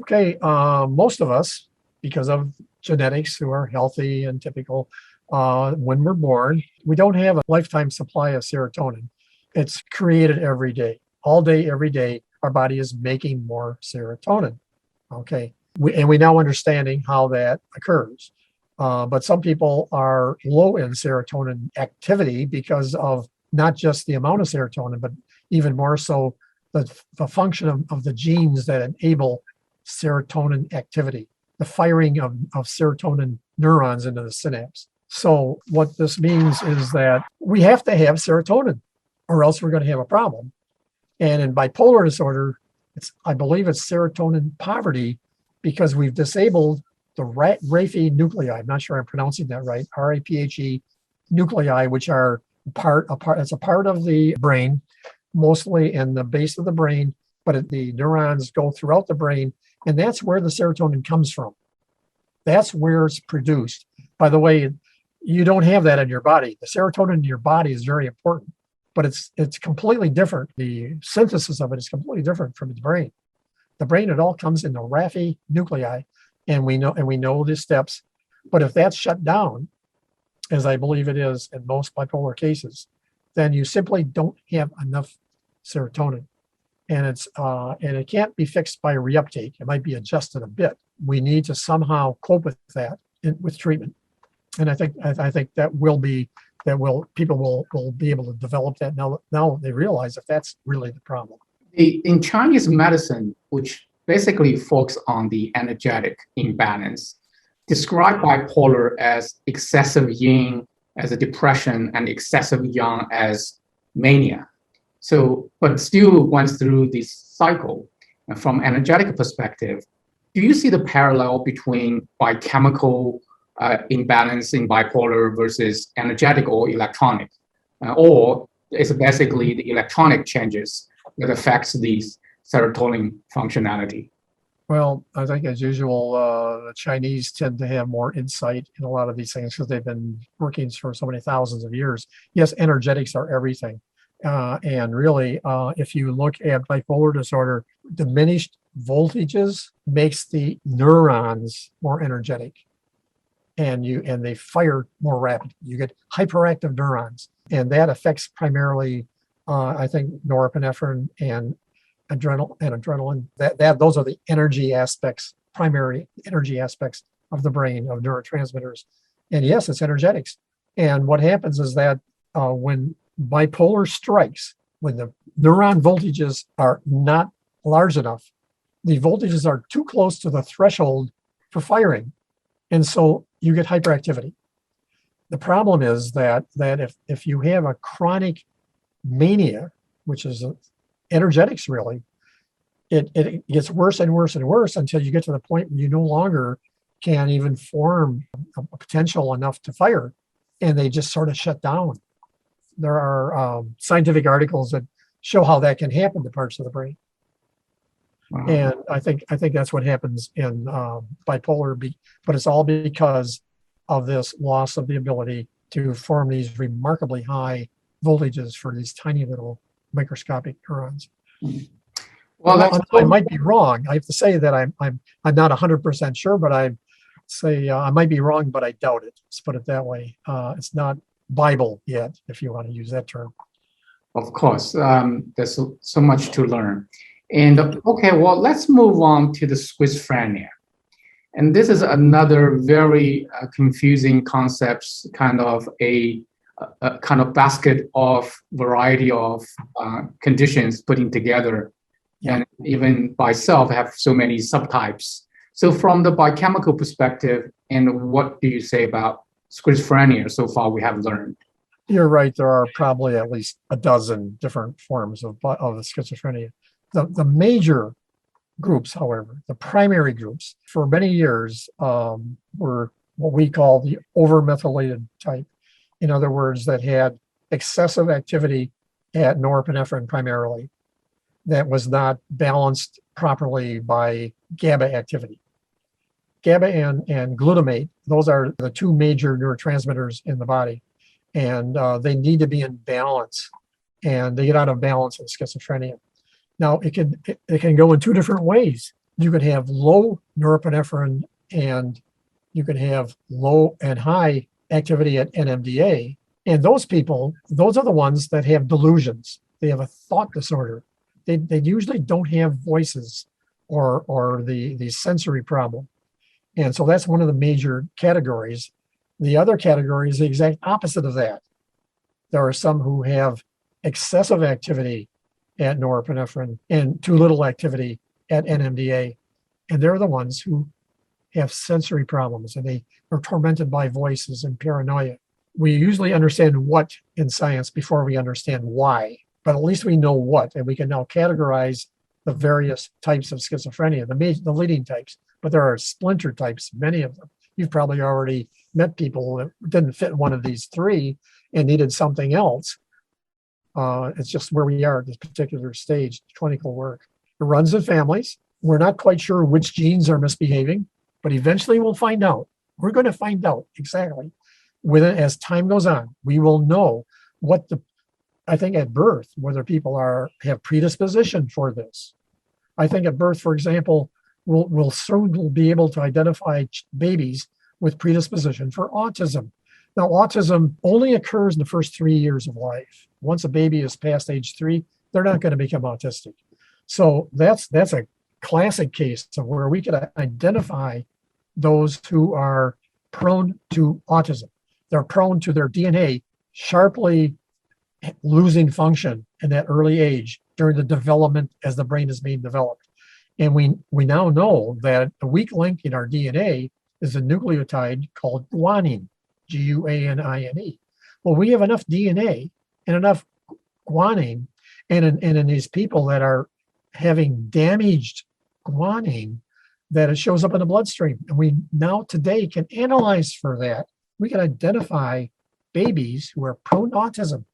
Okay, most of us, because of genetics, who are healthy and typical, when we're born, we don't have a lifetime supply of serotonin. It's created every day. All day, every day, our body is making more serotonin. Okay, we now understanding how that occurs. But some people are low in serotonin activity because of not just the amount of serotonin, but even more so the function of the genes that enable serotonin activity, the firing of serotonin neurons into the synapse. So what this means is that we have to have serotonin, or else we're going to have a problem. And in bipolar disorder, I believe it's serotonin poverty, because we've disabled the RAPE nuclei. I'm not sure I'm pronouncing that right. RAPHE nuclei, which are it's a part of the brain, mostly in the base of the brain, but the neurons go throughout the brain, and that's where the serotonin comes from. That's where it's produced. By the way, you don't have that in your body. The serotonin in your body is very important, but it's completely different. The synthesis of it is completely different from the brain. The brain, it all comes in the RAPHE nuclei, and we know the steps. But if that's shut down, as I believe it is in most bipolar cases, then you simply don't have enough serotonin, and it can't be fixed by reuptake. It might be adjusted a bit. We need to somehow cope with that with treatment, and I think that will be that people will be able to develop that. Now they realize that that's really the problem. In Chinese medicine, which basically focuses on the energetic imbalance, describe bipolar as excessive yin as a depression and excessive yang as mania. So, but still went through this cycle. And from energetic perspective, do you see the parallel between biochemical imbalance in bipolar versus energetic or electronic? Or is it basically the electronic changes that affects the serotonin functionality? Well, I think as usual, the Chinese tend to have more insight in a lot of these things because they've been working for so many thousands of years. Yes, energetics are everything. And really, if you look at bipolar disorder, diminished voltages makes the neurons more energetic, and they fire more rapidly. You get hyperactive neurons, and that affects primarily, I think, norepinephrine and adrenaline. Those are the energy aspects, primary energy aspects of the brain, of neurotransmitters. And yes, it's energetics. And what happens is that when bipolar strikes, when the neuron voltages are not large enough, the voltages are too close to the threshold for firing. And so you get hyperactivity. The problem is that if you have a chronic mania, which is energetics really, it gets worse and worse and worse until you get to the point where you no longer can even form a potential enough to fire, and they just sort of shut down. There are scientific articles that show how that can happen to parts of the brain. Wow. And I think that's what happens in bipolar, but it's all because of this loss of the ability to form these remarkably high voltages for these tiny little microscopic neurons. Well, I might be wrong. I have to say that I'm not 100% sure, but I might be wrong, but I doubt it. Let's put it that way. It's not Bible yet, if you want to use that term. Of course, there's so much to learn. And okay, well, let's move on to the schizophrenia. And this is another very confusing concept, kind of a kind of basket of variety of conditions putting together. Yeah. And even by itself have so many subtypes. So from the biochemical perspective, and what do you say about schizophrenia so far we have learned? You're right. There are probably at least a dozen different forms of schizophrenia. The major groups, however, the primary groups, for many years were what we call the over-methylated type. In other words, that had excessive activity at norepinephrine primarily, that was not balanced properly by GABA activity. GABA and glutamate, those are the two major neurotransmitters in the body, and they need to be in balance, and they get out of balance in schizophrenia. Now, it can go in two different ways. You could have low norepinephrine, and you could have low and high activity at NMDA, and those people, those are the ones that have delusions. They have a thought disorder. They usually don't have voices or the sensory problem. And so that's one of the major categories. The other category is the exact opposite of that. There are some who have excessive activity at norepinephrine and too little activity at NMDA. And they're the ones who have sensory problems, and they are tormented by voices and paranoia. We usually understand what in science before we understand why. But at least we know what, and we can now categorize the various types of schizophrenia, the leading types. But there are splinter types, many of them. You've probably already met people that didn't fit one of these three and needed something else. It's just where we are at this particular stage, clinical work. It runs in families. We're not quite sure which genes are misbehaving, but eventually we'll find out. We're going to find out exactly. As time goes on, we will know what I think at birth, whether people have predisposition for this. I think at birth, for example, we'll soon be able to identify babies with predisposition for autism. Now, autism only occurs in the first 3 years of life. Once a baby is past age 3, they're not going to become autistic. So that's a classic case of where we could identify those who are prone to autism. They're prone to their DNA sharply losing function in that early age during the development as the brain is being developed. And we now know that a weak link in our DNA is a nucleotide called guanine, Guanine. Well, we have enough DNA and enough guanine, and in these people that are having damaged guanine, that it shows up in the bloodstream. And we now today can analyze for that. We can identify babies who are prone to autism,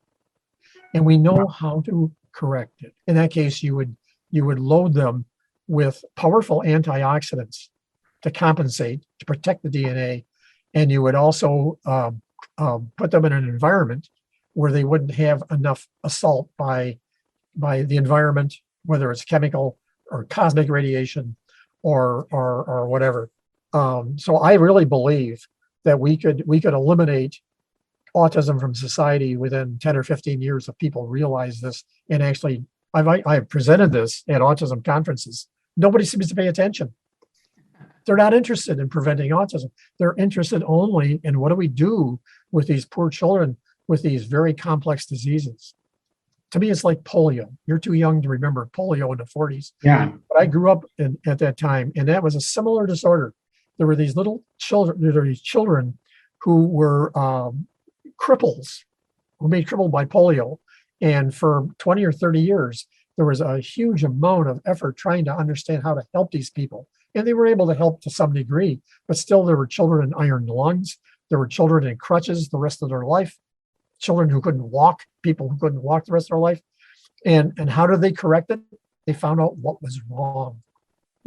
and we know how to correct it. In that case, you would load them with powerful antioxidants to compensate, to protect the DNA, and you would also put them in an environment where they wouldn't have enough assault by the environment, whether it's chemical or cosmic radiation or whatever. So I really believe that we could eliminate autism from society within 10 or 15 years if people realize this. And actually, I've presented this at autism conferences. Nobody seems to pay attention. They're not interested in preventing autism. They're interested only in what do we do with these poor children with these very complex diseases. To me, it's like polio. You're too young to remember polio in the 40s. Yeah. But I grew up at that time, and that was a similar disorder. There were these children who were cripples, who made crippled by polio. And for 20 or 30 years, there was a huge amount of effort trying to understand how to help these people. And they were able to help to some degree, but still there were children in iron lungs. There were children in crutches the rest of their life, children who couldn't walk, people who couldn't walk the rest of their life. And how did they correct it? They found out what was wrong.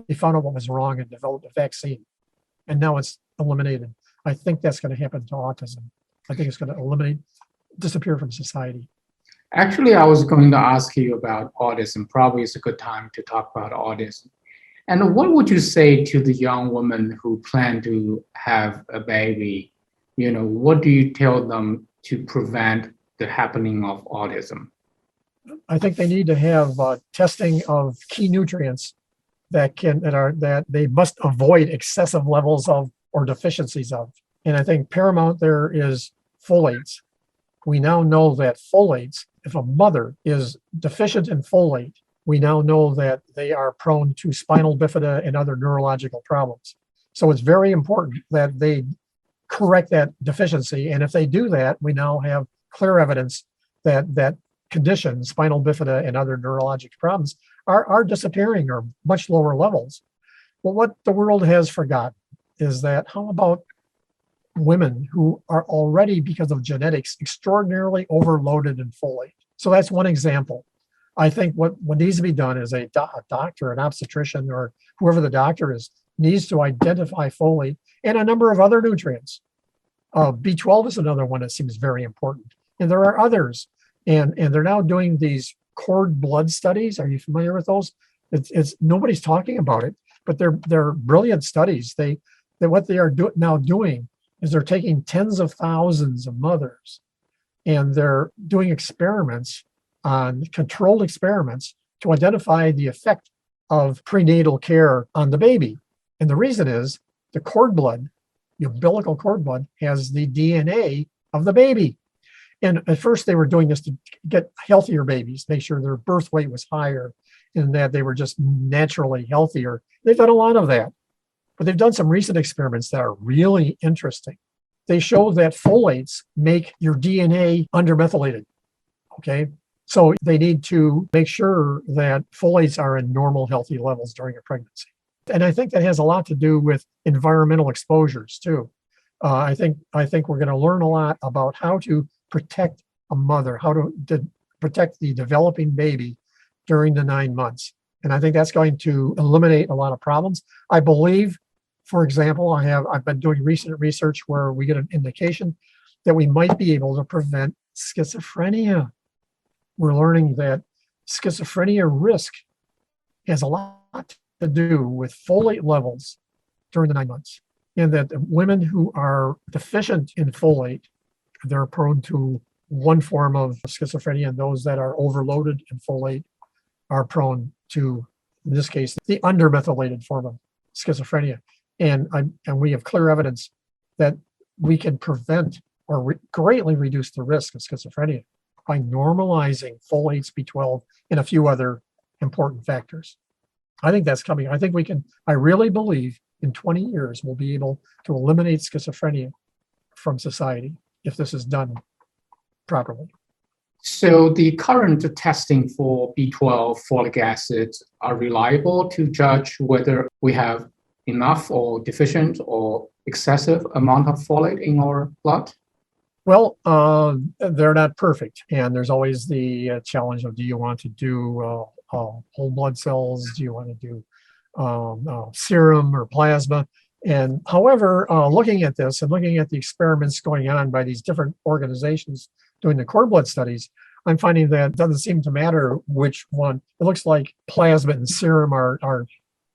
They found out what was wrong and developed a vaccine. And now it's eliminated. I think that's going to happen to autism. I think it's going to disappear from society. Actually, I was going to ask you about autism. Probably it's a good time to talk about autism. And what would you say to the young women who plan to have a baby? What do you tell them to prevent the happening of autism? I think they need to have testing of key nutrients that they must avoid excessive levels of or deficiencies of. And I think paramount there is folates. We now know that folates, if a mother is deficient in folate, we now know that they are prone to spinal bifida and other neurological problems. So it's very important that they correct that deficiency. And if they do that, we now have clear evidence that conditions, spinal bifida and other neurologic problems, are disappearing or much lower levels. Well, what the world has forgotten is that how about women who are already, because of genetics, extraordinarily overloaded in folate? So that's one example. I think what needs to be done is a doctor, an obstetrician, or whoever the doctor is, needs to identify folate and a number of other nutrients. B12 is another one that seems very important. And there are others. And they're now doing these cord blood studies. Are you familiar with those? It's nobody's talking about it, but they're brilliant studies. What they are now doing is they're taking tens of thousands of mothers and they're doing experiments on controlled experiments to identify the effect of prenatal care on the baby. And the reason is the cord blood, the umbilical cord blood, has the DNA of the baby. And at first they were doing this to get healthier babies, make sure their birth weight was higher and that they were just naturally healthier. They've done a lot of that, but they've done some recent experiments that are really interesting. They show that folates make your DNA under-methylated, okay? So they need to make sure that folates are in normal, healthy levels during a pregnancy. And I think that has a lot to do with environmental exposures too. I think we're going to learn a lot about how to protect a mother, how to protect the developing baby during the 9 months. And I think that's going to eliminate a lot of problems. I believe, for example, I've been doing recent research where we get an indication that we might be able to prevent schizophrenia. We're learning that schizophrenia risk has a lot to do with folate levels during the 9 months, and that women who are deficient in folate, they're prone to one form of schizophrenia, and those that are overloaded in folate are prone to, in this case, the under-methylated form of schizophrenia. And we have clear evidence that we can prevent or greatly reduce the risk of schizophrenia by normalizing folates, B12, and a few other important factors. I think that's coming. I think we can, I really believe in 20 years, we'll be able to eliminate schizophrenia from society if this is done properly. So the current testing for B12 folic acid are reliable to judge whether we have enough or deficient or excessive amount of folate in our blood? Well, they're not perfect. And there's always the challenge of, do you want to do whole blood cells? Do you want to do serum or plasma? And however, looking at this and looking at the experiments going on by these different organizations doing the cord blood studies, I'm finding that it doesn't seem to matter which one. It looks like plasma and serum are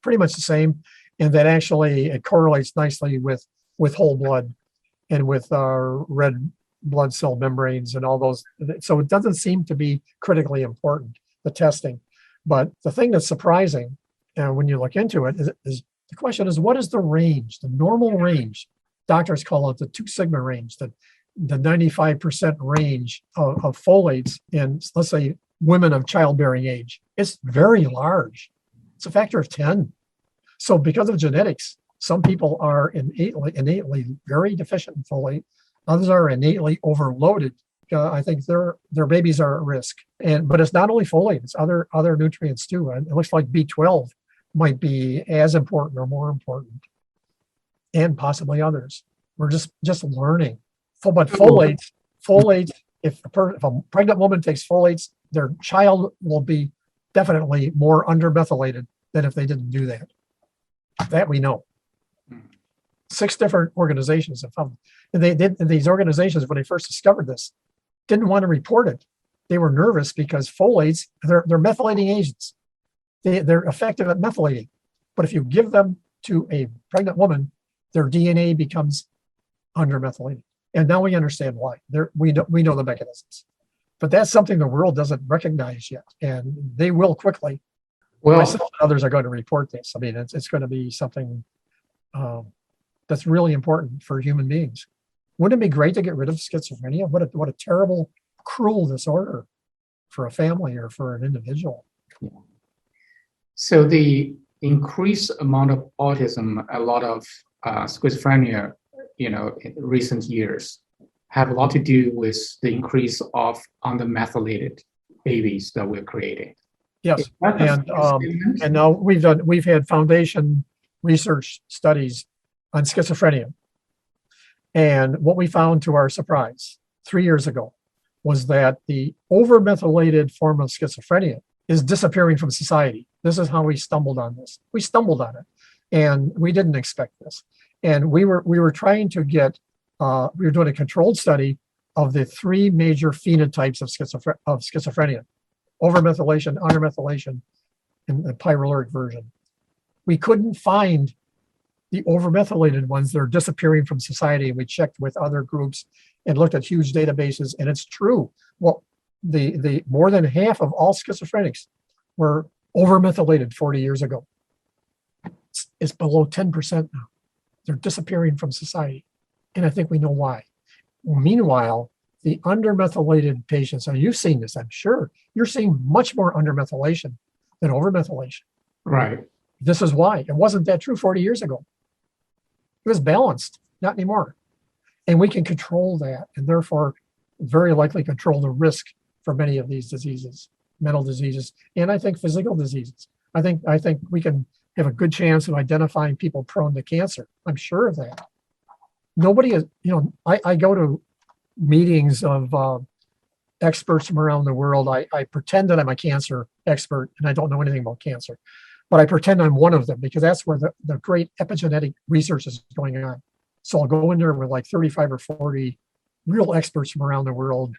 pretty much the same, and that actually it correlates nicely with whole blood and with red blood cell membranes and all those. So it doesn't seem to be critically important, the testing. But the thing that's surprising, when you look into it, is the question is, what is the range, the normal range? Doctors call it the 2 sigma range, the 95% range of folates in, let's say, women of childbearing age. It's very large. It's a factor of 10. So because of genetics, some people are innately very deficient in folate. Others are innately overloaded. I think their babies are at risk. But it's not only folate, it's other nutrients too. And it looks like B12 might be as important or more important, and possibly others. We're just learning. But folates, if a pregnant woman takes folates, their child will be definitely more under-methylated than if they didn't do that. That we know. 6 different organizations have found. And these organizations, when they first discovered this, didn't want to report it. They were nervous because folates, they're methylating agents. They're effective at methylating. But if you give them to a pregnant woman, their DNA becomes under-methylated. And now we understand why. We know the mechanisms. But that's something the world doesn't recognize yet. And they will quickly. Well, myself and others are going to report this. I mean, it's going to be something that's really important for human beings. Wouldn't it be great to get rid of schizophrenia? What a terrible, cruel disorder for a family or for an individual. Yeah. So the increased amount of autism, a lot of schizophrenia, in recent years, have a lot to do with the increase of under-methylated babies that we're creating. Yes, and now we've had foundation research studies on schizophrenia, and what we found, to our surprise, 3 years ago, was that the over-methylated form of schizophrenia is disappearing from society. This is how we stumbled on this. We stumbled on it, and we didn't expect this. And we were trying to get, we were doing a controlled study of the 3 major phenotypes of schizophrenia: over-methylation, under-methylation, and the pyroluric version. We couldn't find the over-methylated ones that are disappearing from society. And we checked with other groups and looked at huge databases, and it's true. Well, the more than half of all schizophrenics were over-methylated 40 years ago. It's below 10% now. They're disappearing from society. And I think we know why. Meanwhile, the under-methylated patients, and you've seen this, I'm sure, you're seeing much more under-methylation than over-methylation. Right. This is why. It wasn't that true 40 years ago. It was balanced, not anymore. And we can control that, and therefore very likely control the risk for many of these diseases, mental diseases, and I think physical diseases. I think we can have a good chance of identifying people prone to cancer. I'm sure of that. Nobody is, I go to meetings of experts from around the world. I pretend that I'm a cancer expert and I don't know anything about cancer, but I pretend I'm one of them because that's where the great epigenetic research is going on. So I'll go in there with like 35 or 40 real experts from around the world,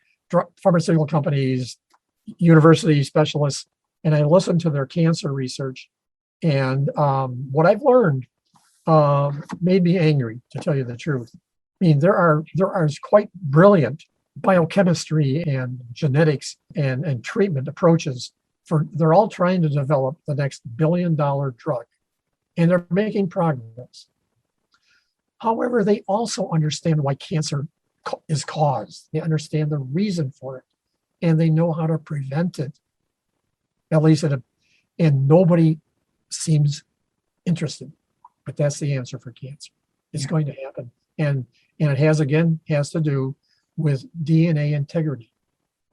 pharmaceutical companies, university specialists, and I listen to their cancer research. And what I've learned made me angry, to tell you the truth. I mean, there are quite brilliant biochemistry and genetics and treatment approaches they're all trying to develop the next billion-dollar drug, and they're making progress. However, they also understand why cancer is caused. They understand the reason for it, and they know how to prevent it. At least, and nobody seems interested. But that's the answer for cancer. It's going to happen, and it has to do with DNA integrity.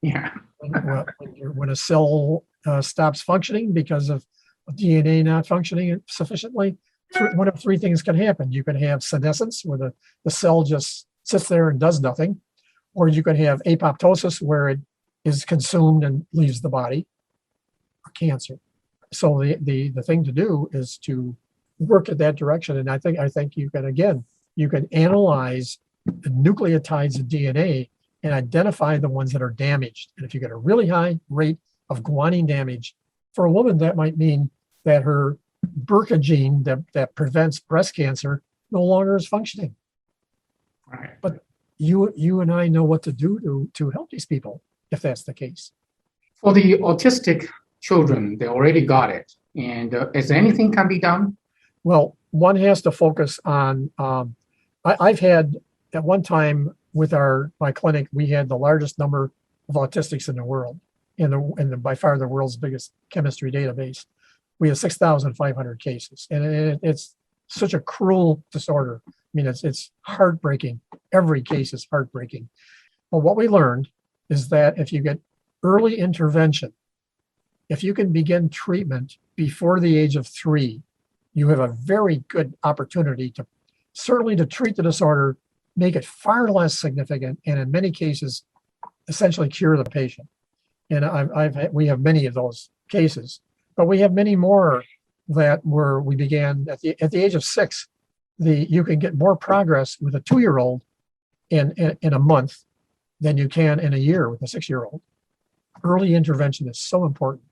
Yeah. When a cell stops functioning because of DNA not functioning sufficiently, one of three things can happen. You can have senescence, where the cell just sits there and does nothing, or you can have apoptosis, where it is consumed and leaves the body, or cancer. So the thing to do is to work in that direction. And I think you can analyze the nucleotides of DNA and identify the ones that are damaged. And if you get a really high rate of guanine damage, for a woman, that might mean that her BRCA gene that prevents breast cancer no longer is functioning. Right. But you and I know what to do to help these people if that's the case. For the autistic children, they already got it. And is anything can be done? Well, one has to focus on, I've had, at one time with my clinic, we had the largest number of autistics in the world, and by far the world's biggest chemistry database. We have 6,500 cases, and it's such a cruel disorder. I mean, it's heartbreaking. Every case is heartbreaking. But what we learned is that if you get early intervention, if you can begin treatment before the age of 3, you have a very good opportunity to treat the disorder, make it far less significant, and in many cases, essentially cure the patient. And we have many of those cases, but we have many more where we began at the age of 6. You can get more progress with a 2-year-old in a month than you can in a year with a 6-year-old. Early intervention is so important.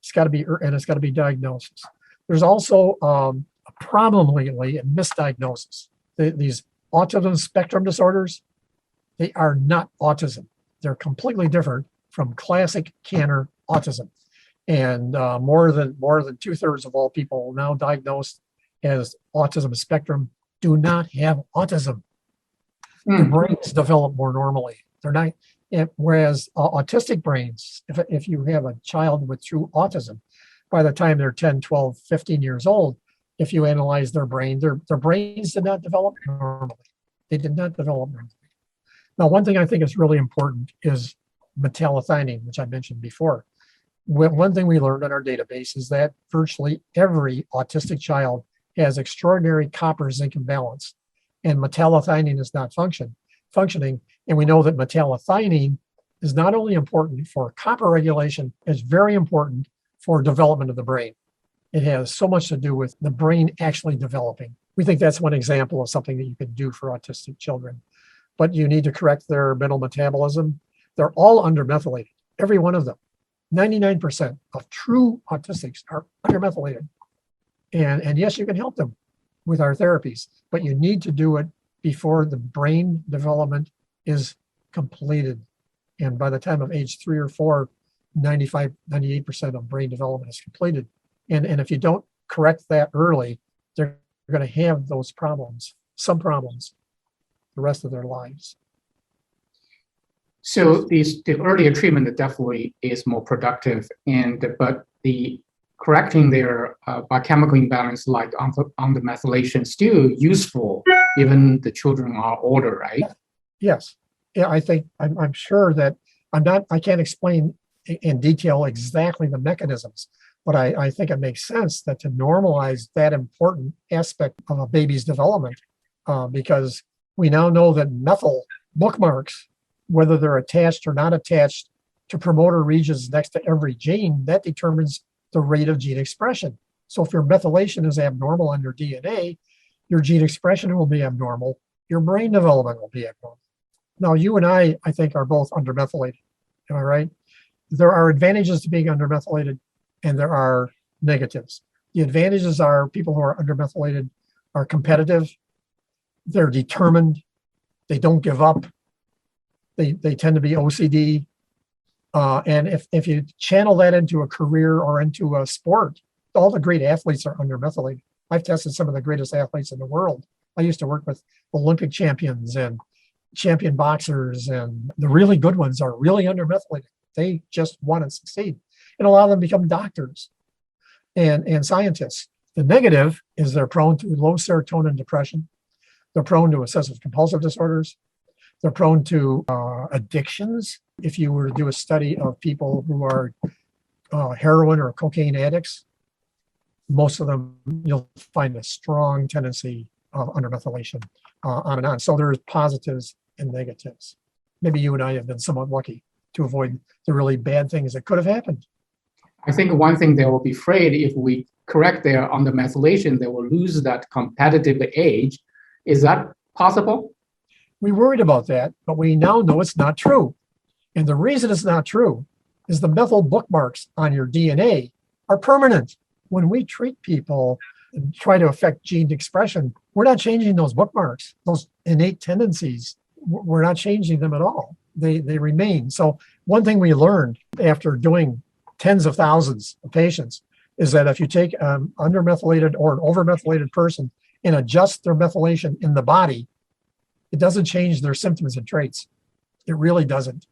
It's got to be diagnosis. There's also a problem lately in misdiagnosis. These autism spectrum disorders, they are not autism. They're completely different from classic Canner autism. And more than 2/3 of all people now diagnosed as autism spectrum do not have autism. Their brains develop more normally. They're not. Whereas autistic brains, if you have a child with true autism, by the time they're 10, 12, 15 years old, if you analyze their brain, their brains did not develop normally. They did not develop normally. Now, one thing I think is really important is metallothingning, which I mentioned before. One thing we learned in our database is that virtually every autistic child has extraordinary copper-zinc imbalance, and metallothingning is not functioning. And we know that metallothingning is not only important for copper regulation, it's very important for development of the brain. It has so much to do with the brain actually developing. We think that's one example of something that you can do for autistic children. But you need to correct their mental metabolism. They're all under-methylated, every one of them. 99% of true autistics are under-methylated. And yes, you can help them with our therapies, but you need to do it before the brain development is completed. And by the time of age 3 or 4, 95, 98% of brain development is completed. And if you don't correct that early, they're going to have those problems, some problems, the rest of their lives. So the earlier treatment definitely is more productive, but the correcting their biochemical imbalance like under-methylation still useful even the children are older, right? Yes. Yeah, I think I'm sure that I can't explain in detail exactly the mechanisms, but I think it makes sense that to normalize that important aspect of a baby's development, because we now know that methyl bookmarks, whether they're attached or not attached to promoter regions next to every gene, that determines the rate of gene expression. So if your methylation is abnormal on your DNA, your gene expression will be abnormal, your brain development will be abnormal. Now, you and I think, are both under-methylated. Am I right? There are advantages to being under-methylated, and there are negatives. The advantages are people who are under-methylated are competitive, they're determined, they don't give up, they tend to be OCD. And if you channel that into a career or into a sport, all the great athletes are under-methylated. I've tested some of the greatest athletes in the world. I used to work with Olympic champions and champion boxers and the really good ones are really under-methylated. They just want to succeed. And a lot of them become doctors and scientists. The negative is they're prone to low serotonin depression. They're prone to obsessive compulsive disorders. They're prone to addictions. If you were to do a study of people who are heroin or cocaine addicts, most of them, you'll find a strong tendency of under-methylation on and on. So there's positives and negatives. Maybe you and I have been somewhat lucky to avoid the really bad things that could have happened. I think one thing they will be afraid if we correct their under-methylation, they will lose that competitive edge. Is that possible? We worried about that, but we now know it's not true. And the reason it's not true is the methyl bookmarks on your DNA are permanent. When we treat people and try to affect gene expression, we're not changing those bookmarks, those innate tendencies. We're not changing them at all. They remain. So one thing we learned after doing tens of thousands of patients is that if you take an under-methylated or an over-methylated person and adjust their methylation in the body, it doesn't change their symptoms and traits. It really doesn't.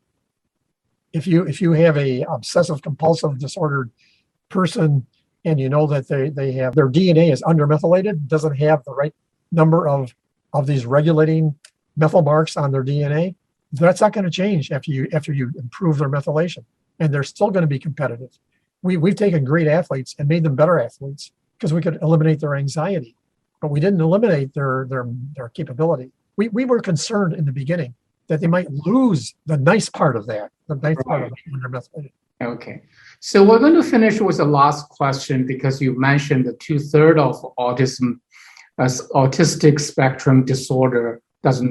If you have a obsessive compulsive disordered person and you know that they have their DNA is under-methylated, doesn't have the right number of these regulating methyl marks on their DNA, that's not going to change after you improve their methylation, and they're still going to be competitive. We've taken great athletes and made them better athletes because we could eliminate their anxiety, but we didn't eliminate their capability. We were concerned in the beginning that they might lose the nice part of that, the nice part of under-methylated. Okay. So we're going to finish with the last question because you mentioned that 2/3 of autism, autistic spectrum disorder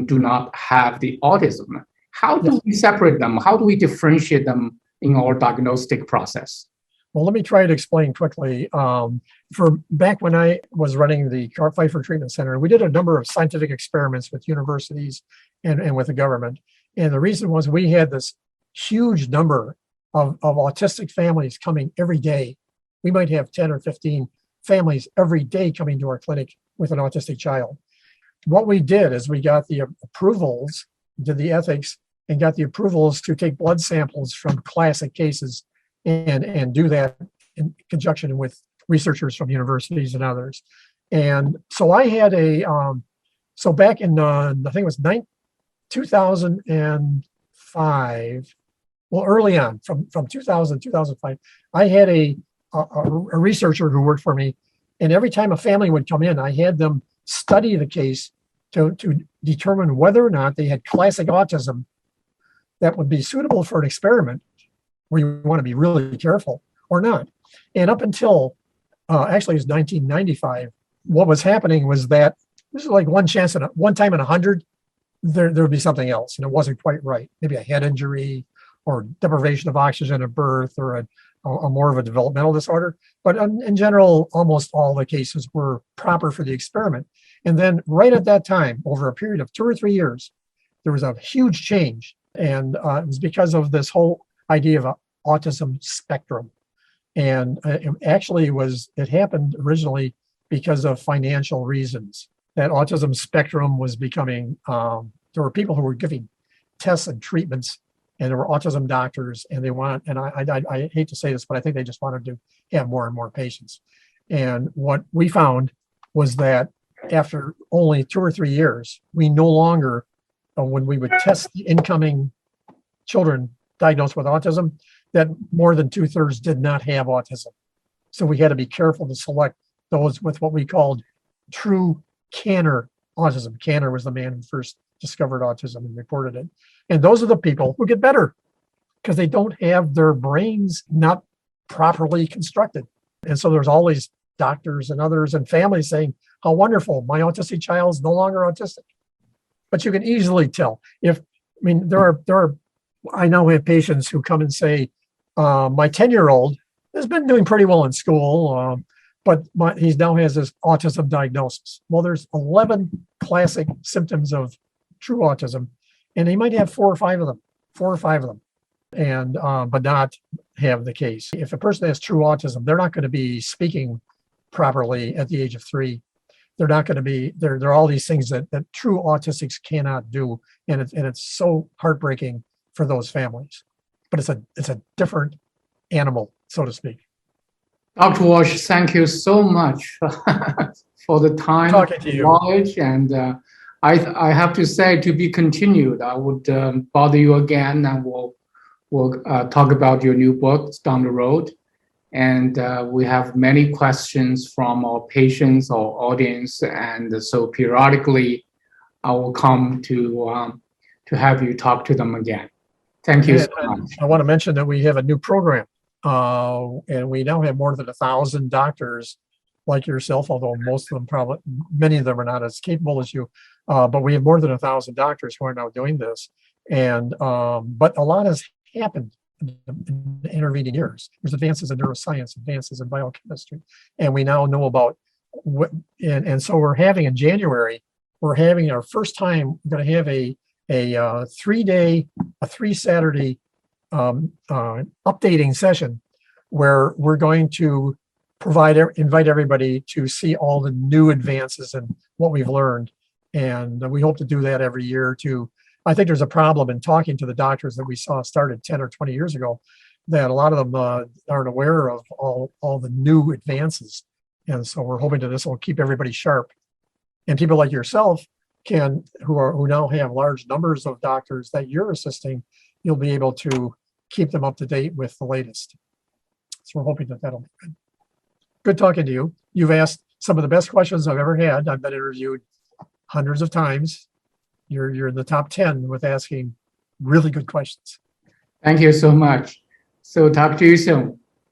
do not have the autism. How do we separate them? How do we differentiate them in our diagnostic process? Well, let me try to explain quickly. For back when I was running the Pfeiffer Treatment Center, we did a number of scientific experiments with universities and with the government. And the reason was we had this huge number of autistic families coming every day. We might have 10 or 15 families every day coming to our clinic with an autistic child. What we did is we got the approvals, did the ethics, and got the approvals to take blood samples from classic cases and do that in conjunction with researchers from universities and others. And so I had so back in, I think it was 2005, well, early on, from 2000, 2005, I had a researcher who worked for me, and every time a family would come in, I had them study the case to determine whether or not they had classic autism that would be suitable for an experiment where you want to be really careful or not. And up until, actually it was 1995, what was happening was that this is like one time in 100, there would be something else, and it wasn't quite right. Maybe a head injury or deprivation of oxygen at birth or a more of a developmental disorder. But in general, almost all the cases were proper for the experiment. And then right at that time, over a period of 2 or 3 years, there was a huge change. And it was because of this whole idea of an autism spectrum. And it happened originally because of financial reasons. That autism spectrum was becoming, there were people who were giving tests and treatments, and there were autism doctors, and I hate to say this, but I think they just wanted to have more and more patients. And what we found was that after only 2 or 3 years, we no longer, when we would test the incoming children diagnosed with autism, that more than 2/3 did not have autism. So we had to be careful to select those with what we called true Kanner autism. Kanner was the man who first discovered autism and reported it. And those are the people who get better because they don't have their brains not properly constructed. And so there's all these doctors and others and families saying, how wonderful, my autistic child is no longer autistic. But you can easily tell. I now have patients who come and say, my 10-year-old has been doing pretty well in school, but he now has this autism diagnosis. Well, there's 11 classic symptoms of true autism, and he might have 4 or 5 of them, and but not have the case. If a person has true autism, they're not going to be speaking properly at the age of 3. they're not going to be, there are all these things that true autistics cannot do. And it's so heartbreaking for those families. But it's a different animal, so to speak. Dr. Walsh, thank you so much for the time, Talking to you. knowledge, and I have to say, to be continued. I would bother you again, and we'll talk about your new books down the road. And we have many questions from our patients, our audience, and so periodically I will come to have you talk to them again. Thank you so much. I want to mention that we have a new program, and we now have more than 1,000 doctors like yourself, although most of them many of them are not as capable as you, but we have more than 1,000 doctors who are now doing this. And but a lot has happened in the intervening years. There's advances in neuroscience, advances in biochemistry, and we now know about what, and so we're having in January, we're having our first time, we're going to have a 3 Saturday updating session where we're going to invite everybody to see all the new advances and what we've learned. And we hope to do that every year too. I think there's a problem in talking to the doctors that we saw started 10 or 20 years ago, that a lot of them aren't aware of all the new advances. And so we're hoping that this will keep everybody sharp. And people like yourself who now have large numbers of doctors that you're assisting, you'll be able to keep them up to date with the latest. So we're hoping that that'll be good. Good talking to you. You've asked some of the best questions I've ever had. I've been interviewed hundreds of times. You're in the top 10 with asking really good questions. Thank you so much. So talk to you soon.